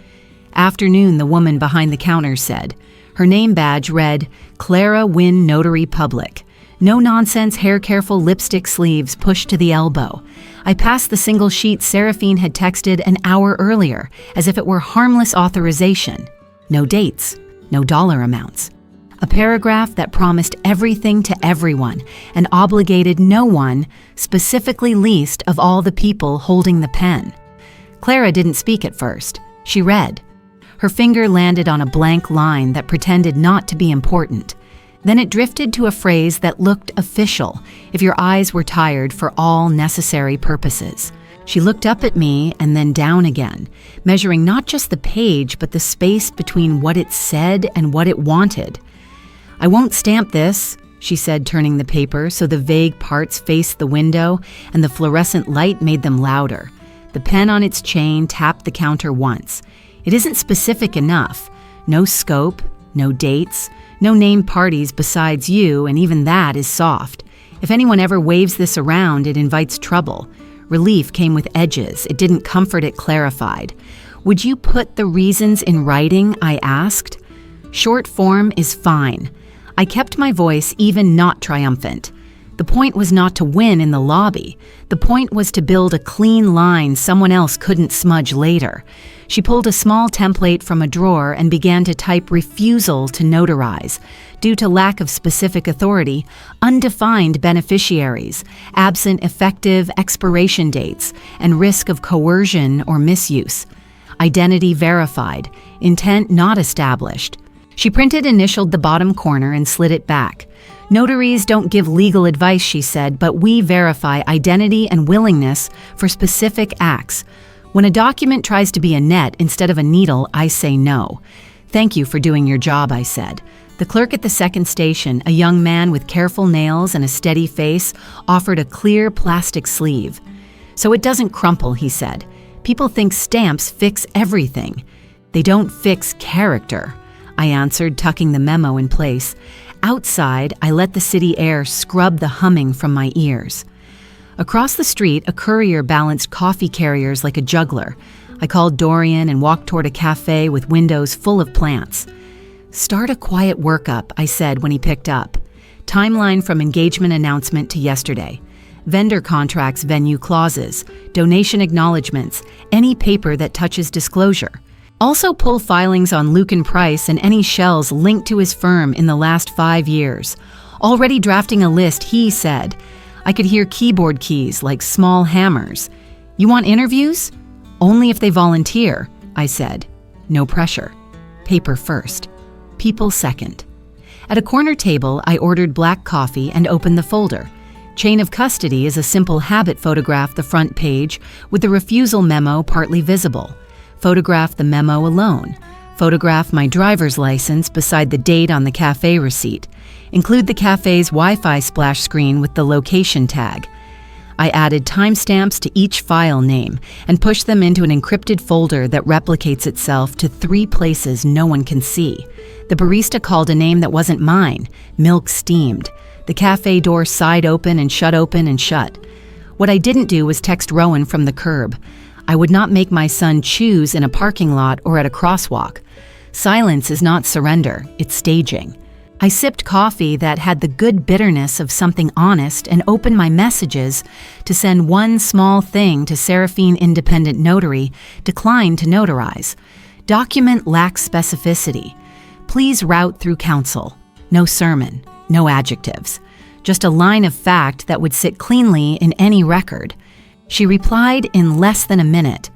Afternoon, the woman behind the counter said. Her name badge read, Clara Wynn Notary Public. No-nonsense, hair-careful lipstick sleeves pushed to the elbow. I passed the single sheet Seraphine had texted an hour earlier, as if it were harmless authorization. No dates, no dollar amounts. A paragraph that promised everything to everyone and obligated no one, specifically least of all the people holding the pen. Clara didn't speak at first. She read. Her finger landed on a blank line that pretended not to be important. Then it drifted to a phrase that looked official, if your eyes were tired for all necessary purposes. She looked up at me and then down again, measuring not just the page but the space between what it said and what it wanted. I won't stamp this, she said, turning the paper so the vague parts faced the window and the fluorescent light made them louder. The pen on its chain tapped the counter once. It isn't specific enough. No scope, no dates, no named parties besides you, and even that is soft. If anyone ever waves this around, it invites trouble. Relief came with edges. It didn't comfort, it clarified. Would you put the reasons in writing, I asked. Short form is fine. I kept my voice even not triumphant. The point was not to win in the lobby. The point was to build a clean line someone else couldn't smudge later. She pulled a small template from a drawer and began to type refusal to notarize. Due to lack of specific authority, undefined beneficiaries, absent effective expiration dates, and risk of coercion or misuse. Identity verified, intent not established. She printed initialed the bottom corner and slid it back. Notaries don't give legal advice, she said, but we verify identity and willingness for specific acts. When a document tries to be a net instead of a needle, I say no. Thank you for doing your job, I said. The clerk at the second station, a young man with careful nails and a steady face, offered a clear plastic sleeve. So it doesn't crumple, he said. People think stamps fix everything. They don't fix character, I answered, tucking the memo in place. Outside, I let the city air scrub the humming from my ears. Across the street, a courier balanced coffee carriers like a juggler. I called Dorian and walked toward a cafe with windows full of plants. Start a quiet workup, I said when he picked up. Timeline from engagement announcement to yesterday. Vendor contracts, venue clauses, donation acknowledgments, any paper that touches disclosure. Also pull filings on Lucan Price and any shells linked to his firm in the last 5 years. Already drafting a list, he said. I could hear keyboard keys like small hammers. You want interviews? Only if they volunteer, I said. No pressure. Paper first. People second. At a corner table, I ordered black coffee and opened the folder. Chain of custody is a simple habit photograph the front page with the refusal memo partly visible. Photograph the memo alone. Photograph my driver's license beside the date on the cafe receipt. Include the cafe's Wi-Fi splash screen with the location tag. I added timestamps to each file name and pushed them into an encrypted folder that replicates itself to 3 places no one can see. The barista called a name that wasn't mine, milk steamed. The cafe door sighed open and shut. What I didn't do was text Rowan from the curb. I would not make my son choose in a parking lot or at a crosswalk. Silence is not surrender, it's staging. I sipped coffee that had the good bitterness of something honest and opened my messages to send one small thing to Seraphine Independent Notary, declined to notarize. Document lacks specificity. Please route through counsel. No sermon, no adjectives. just a line of fact that would sit cleanly in any record. She replied in less than a minute.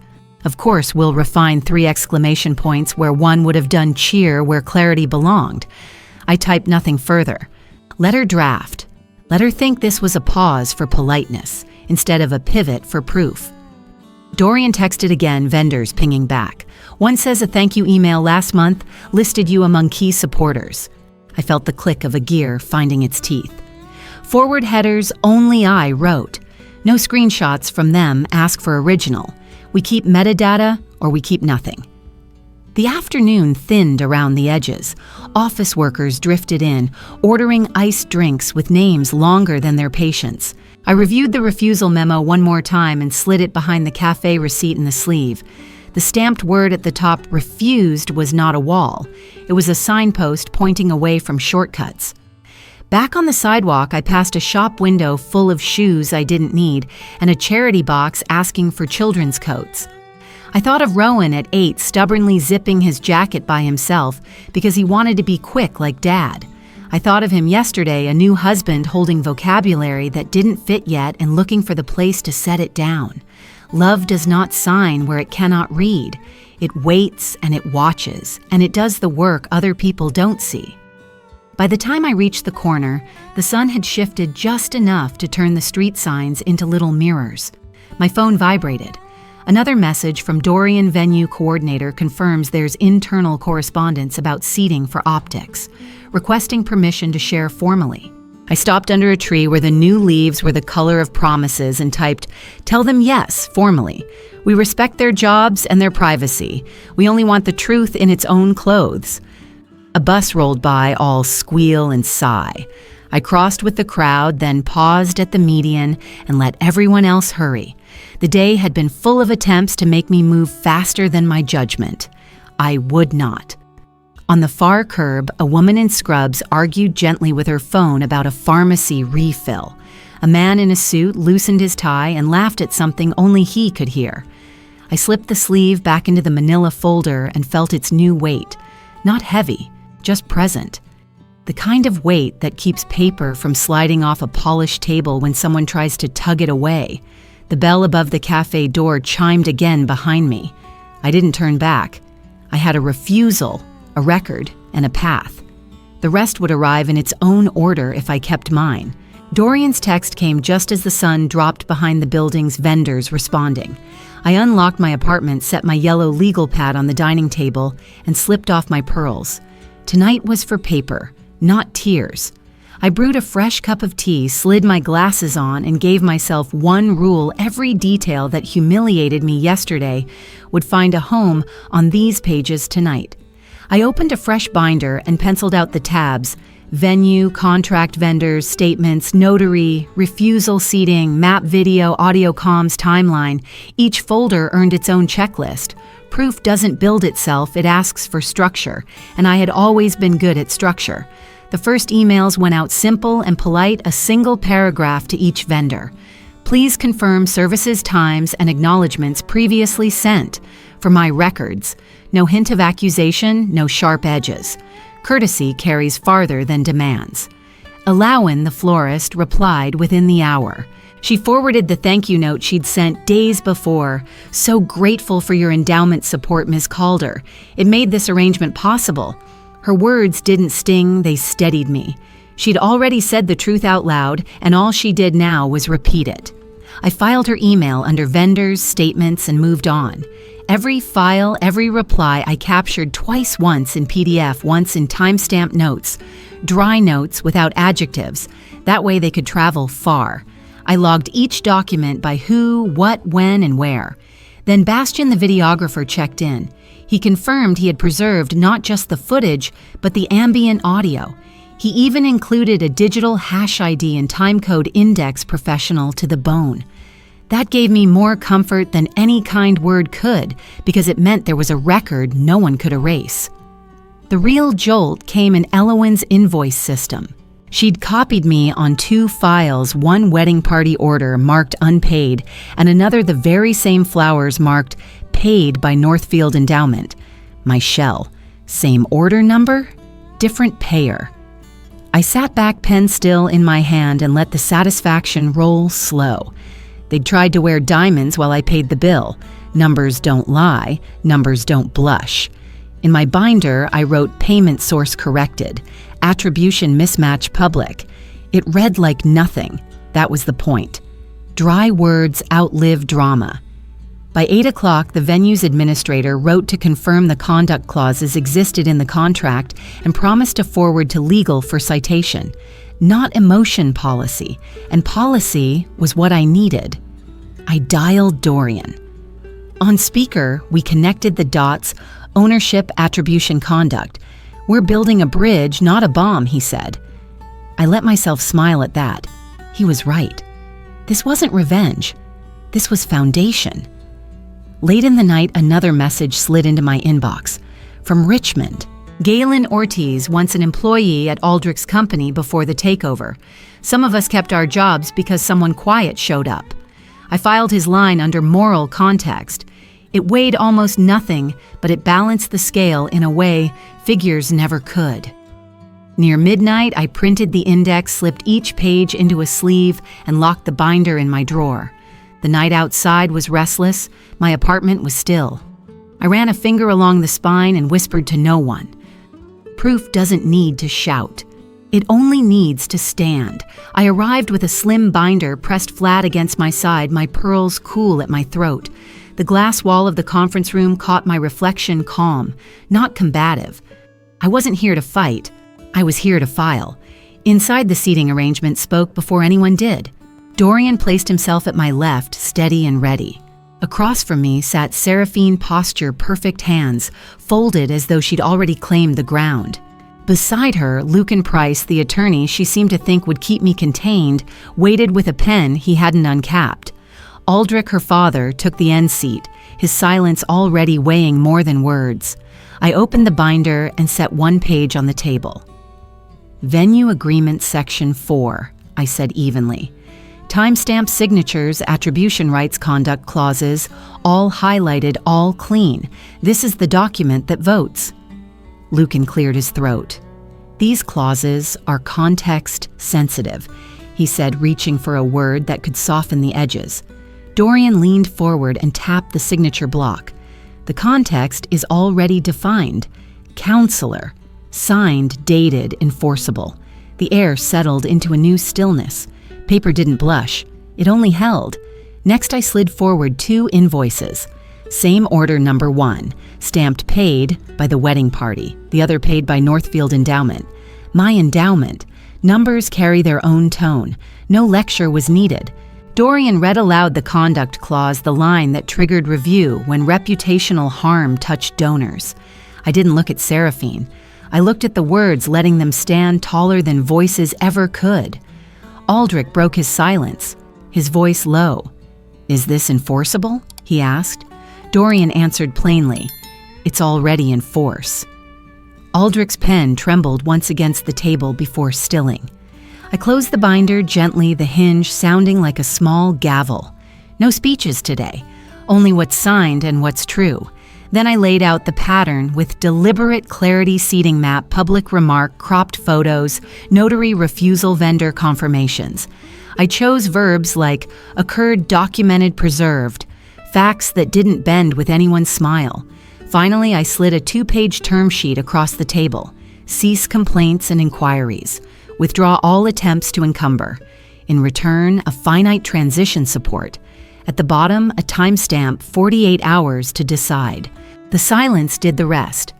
Of course, we'll refine 3 exclamation points where one would have done cheer where clarity belonged. I typed nothing further. Let her draft. Let her think this was a pause for politeness instead of a pivot for proof. Dorian texted again, vendors pinging back. One says a thank you email last month listed you among key supporters. I felt the click of a gear finding its teeth. Forward headers only I wrote. No screenshots from them ask for original. We keep metadata or we keep nothing. The afternoon thinned around the edges. Office workers drifted in, ordering iced drinks with names longer than their patience. I reviewed the refusal memo one more time and slid it behind the cafe receipt in the sleeve. The stamped word at the top, refused, was not a wall. It was a signpost pointing away from shortcuts. Back on the sidewalk, I passed a shop window full of shoes I didn't need and a charity box asking for children's coats. I thought of Rowan at 8 stubbornly zipping his jacket by himself because he wanted to be quick like Dad. I thought of him yesterday, a new husband holding vocabulary that didn't fit yet and looking for the place to set it down. Love does not sign where it cannot read. It waits and it watches, and it does the work other people don't see. By the time I reached the corner, the sun had shifted just enough to turn the street signs into little mirrors. My phone vibrated. Another message from Dorian Venue Coordinator confirms there's internal correspondence about seating for optics, requesting permission to share formally. I stopped under a tree where the new leaves were the color of promises and typed, "Tell them yes, formally. We respect their jobs and their privacy. We only want the truth in its own clothes." A bus rolled by, all squeal and sigh. I crossed with the crowd, then paused at the median and let everyone else hurry. The day had been full of attempts to make me move faster than my judgment. I would not. On the far curb, a woman in scrubs argued gently with her phone about a pharmacy refill. A man in a suit loosened his tie and laughed at something only he could hear. I slipped the sleeve back into the manila folder and felt its new weight. Not heavy, just present. The kind of weight that keeps paper from sliding off a polished table when someone tries to tug it away. The bell above the cafe door chimed again behind me. I didn't turn back. I had a refusal, a record, and a path. The rest would arrive in its own order if I kept mine. Dorian's text came just as the sun dropped behind the building's vendors responding. I unlocked my apartment, set my yellow legal pad on the dining table, and slipped off my pearls. Tonight was for paper, not tears. I brewed a fresh cup of tea, slid my glasses on, and gave myself one rule: every detail that humiliated me yesterday would find a home on these pages tonight. I opened a fresh binder and penciled out the tabs: venue, contract vendors, statements, notary, refusal seating, map video, audio comms, timeline. Each folder earned its own checklist. Proof doesn't build itself, it asks for structure, and I had always been good at structure. The first emails went out simple and polite, a single paragraph to each vendor. Please confirm services, times, and acknowledgments previously sent. For my records, no hint of accusation, no sharp edges. Courtesy carries farther than demands. Alawan, the florist, replied within the hour. She forwarded the thank you note she'd sent days before. "So grateful for your endowment support, Ms. Calder. It made this arrangement possible." Her words didn't sting, they steadied me. She'd already said the truth out loud, and all she did now was repeat it. I filed her email under vendors, statements, and moved on. Every file, every reply I captured twice, once in PDF, once in timestamp notes. Dry notes without adjectives. That way they could travel far. I logged each document by who, what, when, and where. Then Bastian, the videographer, checked in. He confirmed he had preserved not just the footage, but the ambient audio. He even included a digital hash ID and timecode index professional to the bone. That gave me more comfort than any kind word could, because it meant there was a record no one could erase. The real jolt came in Alawan's invoice system. She'd copied me on 2 files, one wedding party order marked unpaid, and another the very same flowers marked paid by Northfield Endowment. My shell. Same order number, different payer. I sat back, pen still in my hand, and let the satisfaction roll slow. They'd tried to wear diamonds while I paid the bill. Numbers don't lie, numbers don't blush. In my binder, I wrote payment source corrected, attribution mismatch public. It read like nothing. That was the point. Dry words outlive drama. By 8 o'clock, the venue's administrator wrote to confirm the conduct clauses existed in the contract and promised to forward to legal for citation. Not emotion policy, and policy was what I needed. I dialed Dorian. On speaker, we connected the dots, ownership, attribution, conduct. We're building a bridge, not a bomb, he said. I let myself smile at that. He was right. This wasn't revenge. This was foundation. Late in the night, another message slid into my inbox. From Richmond. Galen Ortiz, once an employee at Aldrich's company before the takeover. Some of us kept our jobs because someone quiet showed up. I filed his line under moral context. It weighed almost nothing, but it balanced the scale in a way figures never could. Near midnight, I printed the index, slipped each page into a sleeve, and locked the binder in my drawer. The night outside was restless. My apartment was still. I ran a finger along the spine and whispered to no one. Proof doesn't need to shout. It only needs to stand. I arrived with a slim binder pressed flat against my side, my pearls cool at my throat. The glass wall of the conference room caught my reflection calm, not combative. I wasn't here to fight. I was here to file. Inside, the seating arrangement spoke before anyone did. Dorian placed himself at my left, steady and ready. Across from me sat Seraphine Posture, perfect hands, folded as though she'd already claimed the ground. Beside her, Lucan Price, the attorney she seemed to think would keep me contained, waited with a pen he hadn't uncapped. Aldrich, her father, took the end seat, his silence already weighing more than words. I opened the binder and set one page on the table. Venue Agreement Section 4, I said evenly. Timestamp signatures, attribution rights, conduct clauses, all highlighted, all clean. This is the document that votes. Lucan cleared his throat. These clauses are context sensitive, he said, reaching for a word that could soften the edges. Dorian leaned forward and tapped the signature block. The context is already defined. Counselor. Signed, dated, enforceable. The air settled into a new stillness. Paper didn't blush. It only held. Next, I slid forward 2 invoices. Same order, number 1, stamped paid by the wedding party, the other paid by Northfield Endowment. My endowment. Numbers carry their own tone. No lecture was needed. Dorian read aloud the conduct clause, the line that triggered review when reputational harm touched donors. I didn't look at Seraphine. I looked at the words, letting them stand taller than voices ever could. Aldrich broke his silence, his voice low. "Is this enforceable?" he asked. Dorian answered plainly, "It's already in force." Aldrich's pen trembled once against the table before stilling. I closed the binder gently, the hinge sounding like a small gavel. No speeches today, only what's signed and what's true. Then I laid out the pattern with deliberate clarity: seating map, public remark, cropped photos, notary refusal, vendor confirmations. I chose verbs like occurred, documented, preserved, facts that didn't bend with anyone's smile. Finally, I slid a 2-page term sheet across the table. Cease complaints and inquiries. Withdraw all attempts to encumber. In return, a finite transition support. At the bottom, a timestamp, 48 hours to decide. The silence did the rest.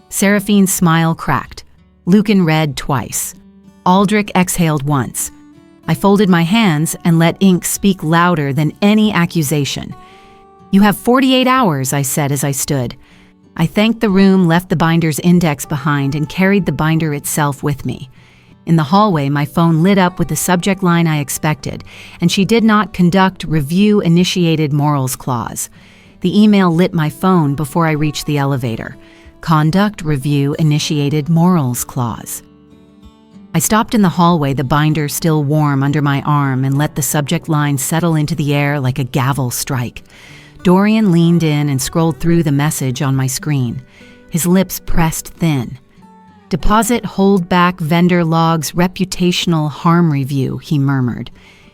Seraphine's smile cracked. Lucan read twice. Aldrich exhaled once. I folded my hands and let ink speak louder than any accusation. "You have 48 hours, I said as I stood. I thanked the room, left the binder's index behind, and carried the binder itself with me. In the hallway, my phone lit up with the subject line I expected, and she did not conduct review-initiated morals clause. The email lit my phone before I reached the elevator. Conduct review-initiated morals clause. I stopped in the hallway, the binder still warm under my arm, and let the subject line settle into the air like a gavel strike. Dorian leaned in and scrolled through the message on my screen. His lips pressed thin. Deposit holdback vendor logs reputational harm review, he murmured.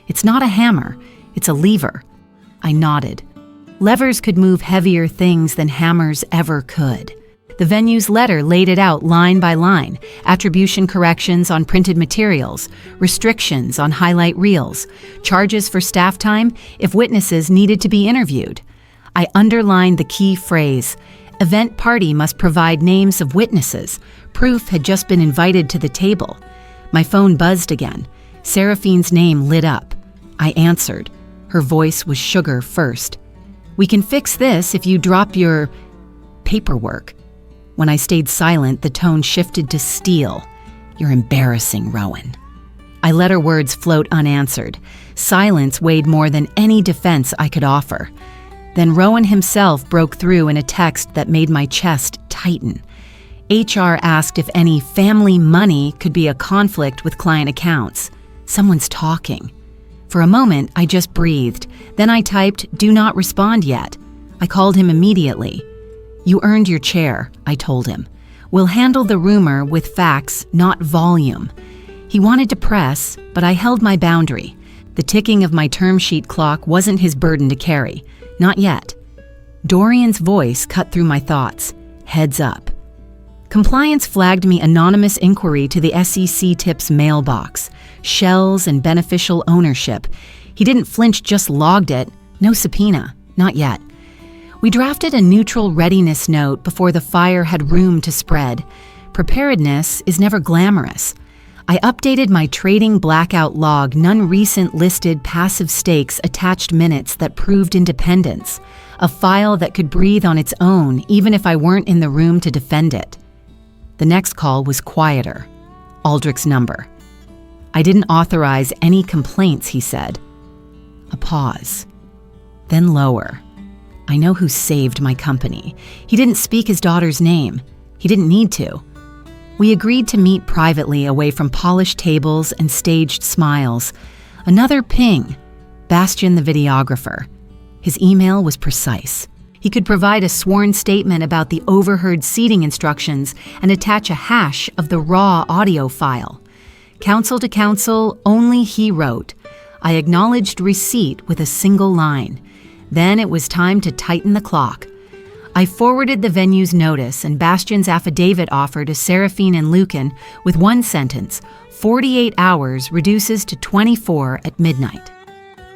It's not a hammer, it's a lever. I nodded. Levers could move heavier things than hammers ever could. The venue's letter laid it out line by line, attribution corrections on printed materials, restrictions on highlight reels, charges for staff time if witnesses needed to be interviewed. I underlined the key phrase, event party must provide names of witnesses. Proof had just been invited to the table. My phone buzzed again. Seraphine's name lit up. I answered. Her voice was sugar first. We can fix this if you drop your paperwork. When I stayed silent, the tone shifted to steel. You're embarrassing, Rowan. I let her words float unanswered. Silence weighed more than any defense I could offer. Then Rowan himself broke through in a text that made my chest tighten. HR asked if any family money could be a conflict with client accounts. Someone's talking. For a moment, I just breathed. Then I typed, "Do not respond yet." I called him immediately. You earned your chair, I told him. We'll handle the rumor with facts, not volume. He wanted to press, but I held my boundary. The ticking of my term sheet clock wasn't his burden to carry. Not yet. Dorian's voice cut through my thoughts. Heads up. Compliance flagged me anonymous inquiry to the SEC tips mailbox. Shells and beneficial ownership. He didn't flinch, just logged it. No subpoena. Not yet. We drafted a neutral readiness note before the fire had room to spread. Preparedness is never glamorous. I updated my trading blackout log. None recent listed passive stakes attached minutes that proved independence. A file that could breathe on its own even if I weren't in the room to defend it. The next call was quieter. Aldrich's number. I didn't authorize any complaints, he said. A pause. Then lower. I know who saved my company. He didn't speak his daughter's name. He didn't need to. We agreed to meet privately away from polished tables and staged smiles. Another ping. Bastian the videographer. His email was precise. He could provide a sworn statement about the overheard seating instructions and attach a hash of the raw audio file. Counsel to counsel, only he wrote. I acknowledged receipt with a single line. Then it was time to tighten the clock. I forwarded the venue's notice and Bastian's affidavit offer to Seraphine and Lucan with one sentence, 48 hours reduces to 24 at midnight.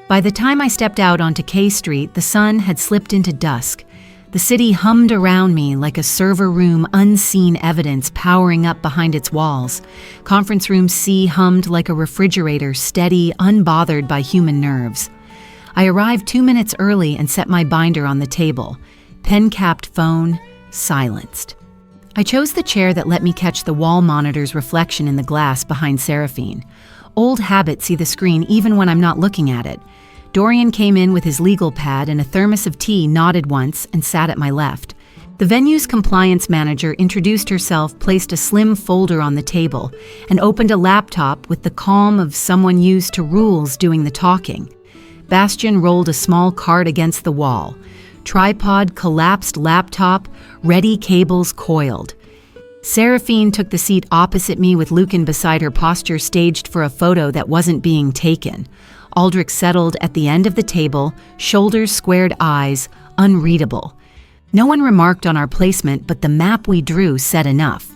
By the time I stepped out onto K Street, the sun had slipped into dusk. The city hummed around me like a server room unseen evidence powering up behind its walls. Conference room C hummed like a refrigerator, steady, unbothered by human nerves. I arrived 2 minutes early and set my binder on the table. Pen-capped phone, silenced. I chose the chair that let me catch the wall monitor's reflection in the glass behind Seraphine. Old habits see the screen even when I'm not looking at it. Dorian came in with his legal pad and a thermos of tea, nodded once, and sat at my left. The venue's compliance manager introduced herself, placed a slim folder on the table, and opened a laptop with the calm of someone used to rules doing the talking. Bastian rolled a small cart against the wall. Tripod, collapsed laptop, ready cables coiled. Seraphine took the seat opposite me with Lucan beside her, posture staged for a photo that wasn't being taken. Aldrich settled at the end of the table, shoulders squared, eyes unreadable. No one remarked on our placement, but the map we drew said enough.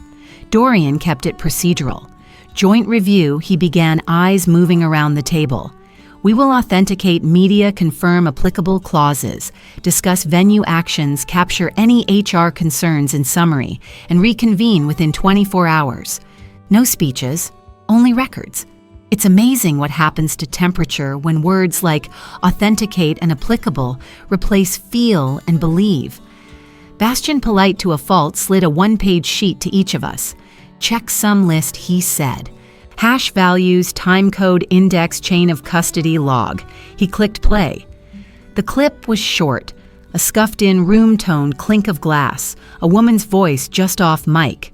Dorian kept it procedural. Joint review, he began, eyes moving around the table. We will authenticate media, confirm applicable clauses, discuss venue actions, capture any HR concerns in summary, and reconvene within 24 hours. No speeches, only records. It's amazing what happens to temperature when words like authenticate and applicable replace feel and believe. Bastian, polite to a fault, slid a one-page sheet to each of us. Checksum list, he said. Hash values, timecode, index, chain of custody, log. He clicked play. The clip was short, a scuffed-in, room-toned clink of glass, a woman's voice just off mic.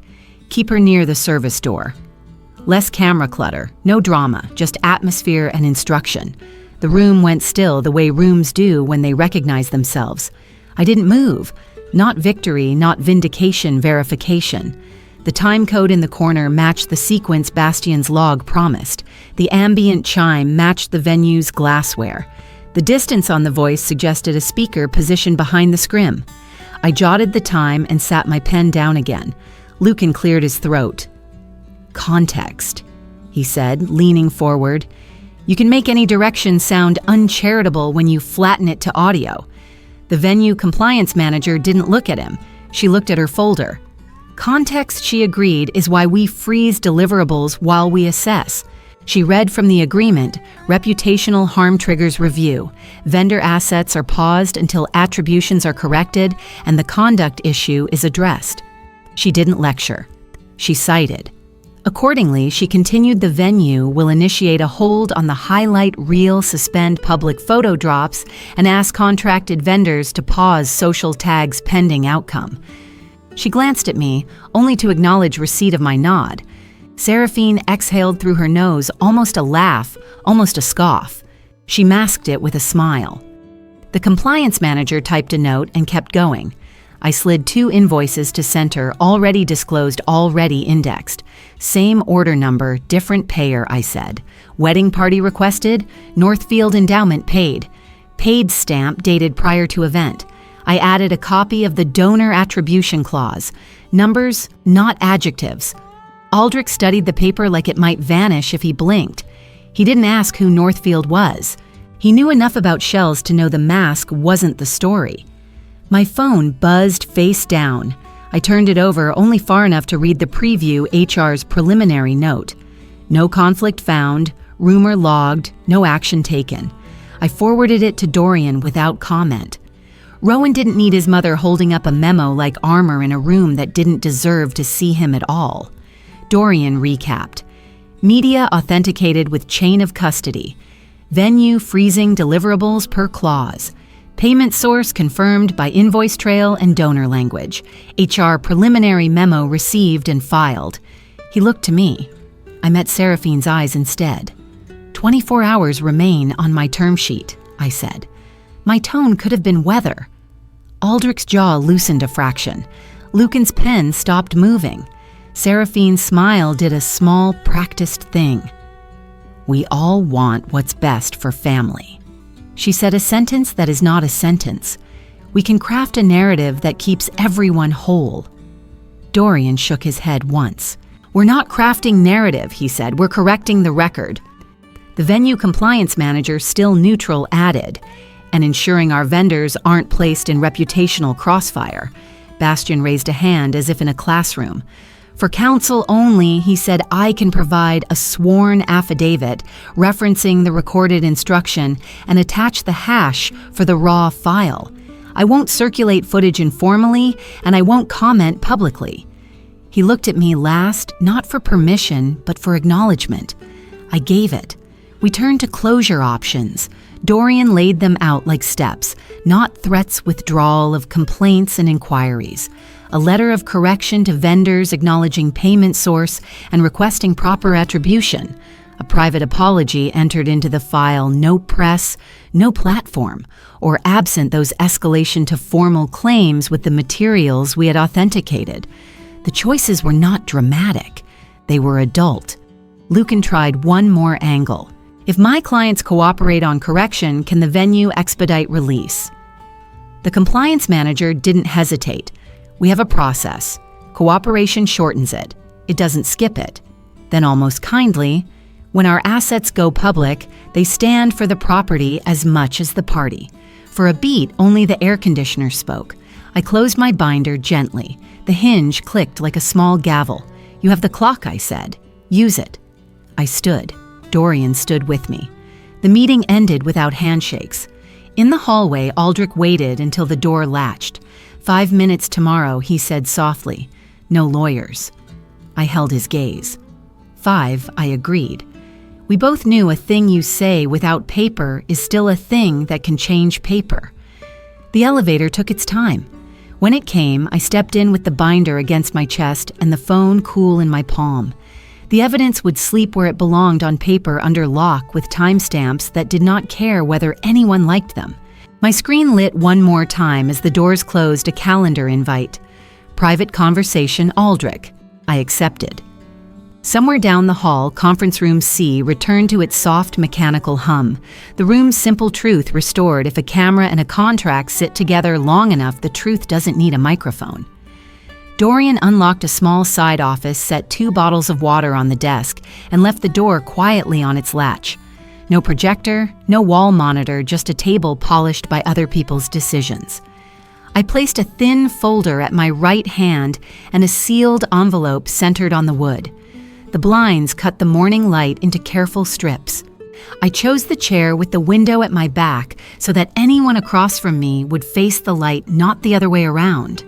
Keep her near the service door. Less camera clutter, no drama, just atmosphere and instruction. The room went still the way rooms do when they recognize themselves. I didn't move. Not victory, not vindication, verification. The time code in the corner matched the sequence Bastian's log promised. The ambient chime matched the venue's glassware. The distance on the voice suggested a speaker positioned behind the scrim. I jotted the time and sat my pen down again. Lucan cleared his throat. "Context," he said, leaning forward. "You can make any direction sound uncharitable when you flatten it to audio." The venue compliance manager didn't look at him. She looked at her folder. "Context," she agreed, "is why we freeze deliverables while we assess." She read from the agreement, reputational harm triggers review. Vendor assets are paused until attributions are corrected and the conduct issue is addressed. She didn't lecture. She cited. Accordingly, she continued, the venue will initiate a hold on the highlight reel, suspend public photo drops, and ask contracted vendors to pause social tags pending outcome. She glanced at me, only to acknowledge receipt of my nod. Seraphine exhaled through her nose, almost a laugh, almost a scoff. She masked it with a smile. The compliance manager typed a note and kept going. I slid 2 invoices to center, already disclosed, already indexed. Same order number, different payer, I said. Wedding party requested, Northfield endowment paid. Paid stamp dated prior to event. I added a copy of the donor attribution clause. Numbers, not adjectives. Aldrich studied the paper like it might vanish if he blinked. He didn't ask who Northfield was. He knew enough about shells to know the mask wasn't the story. My phone buzzed face down. I turned it over only far enough to read the preview HR's preliminary note. No conflict found, rumor logged, no action taken. I forwarded it to Dorian without comment. Rowan didn't need his mother holding up a memo like armor in a room that didn't deserve to see him at all. Dorian recapped. Media authenticated with chain of custody. Venue freezing deliverables per clause. Payment source confirmed by invoice trail and donor language. HR preliminary memo received and filed. He looked to me. I met Seraphine's eyes instead. 24 hours remain on my term sheet, I said. My tone could have been weather. Aldrich's jaw loosened a fraction. Lucan's pen stopped moving. Seraphine's smile did a small, practiced thing. We all want what's best for family. She said a sentence that is not a sentence. We can craft a narrative that keeps everyone whole. Dorian shook his head once. We're not crafting narrative, he said. We're correcting the record. The venue compliance manager, still neutral, added, and ensuring our vendors aren't placed in reputational crossfire. Bastian raised a hand as if in a classroom. For counsel only, he said, I can provide a sworn affidavit referencing the recorded instruction and attach the hash for the raw file. I won't circulate footage informally, and I won't comment publicly. He looked at me last, not for permission, but for acknowledgement. I gave it. We turned to closure options. Dorian laid them out like steps, not threats, withdrawal of complaints and inquiries. A letter of correction to vendors acknowledging payment source and requesting proper attribution. A private apology entered into the file, no press, no platform, or absent those escalation to formal claims with the materials we had authenticated. The choices were not dramatic. They were adult. Lucan tried one more angle. If my clients cooperate on correction, can the venue expedite release? The compliance manager didn't hesitate. We have a process. Cooperation shortens it. It doesn't skip it. Then almost kindly, when our assets go public, they stand for the property as much as the party. For a beat, only the air conditioner spoke. I closed my binder gently. The hinge clicked like a small gavel. You have the clock, I said. Use it. I stood. Dorian stood with me. The meeting ended without handshakes. In the hallway, Aldrich waited until the door latched. 5 minutes tomorrow, he said softly. No lawyers. I held his gaze. 5, I agreed. We both knew a thing you say without paper is still a thing that can change paper. The elevator took its time. When it came, I stepped in with the binder against my chest and the phone cool in my palm. The evidence would sleep where it belonged on paper under lock with timestamps that did not care whether anyone liked them. My screen lit one more time as the doors closed, a calendar invite. Private conversation, Aldrich. I accepted. Somewhere down the hall, conference room C returned to its soft mechanical hum, the room's simple truth restored: if a camera and a contract sit together long enough, the truth doesn't need a microphone. Dorian unlocked a small side office, set 2 bottles of water on the desk, and left the door quietly on its latch. No projector, no wall monitor, just a table polished by other people's decisions. I placed a thin folder at my right hand and a sealed envelope centered on the wood. The blinds cut the morning light into careful strips. I chose the chair with the window at my back so that anyone across from me would face the light, not the other way around.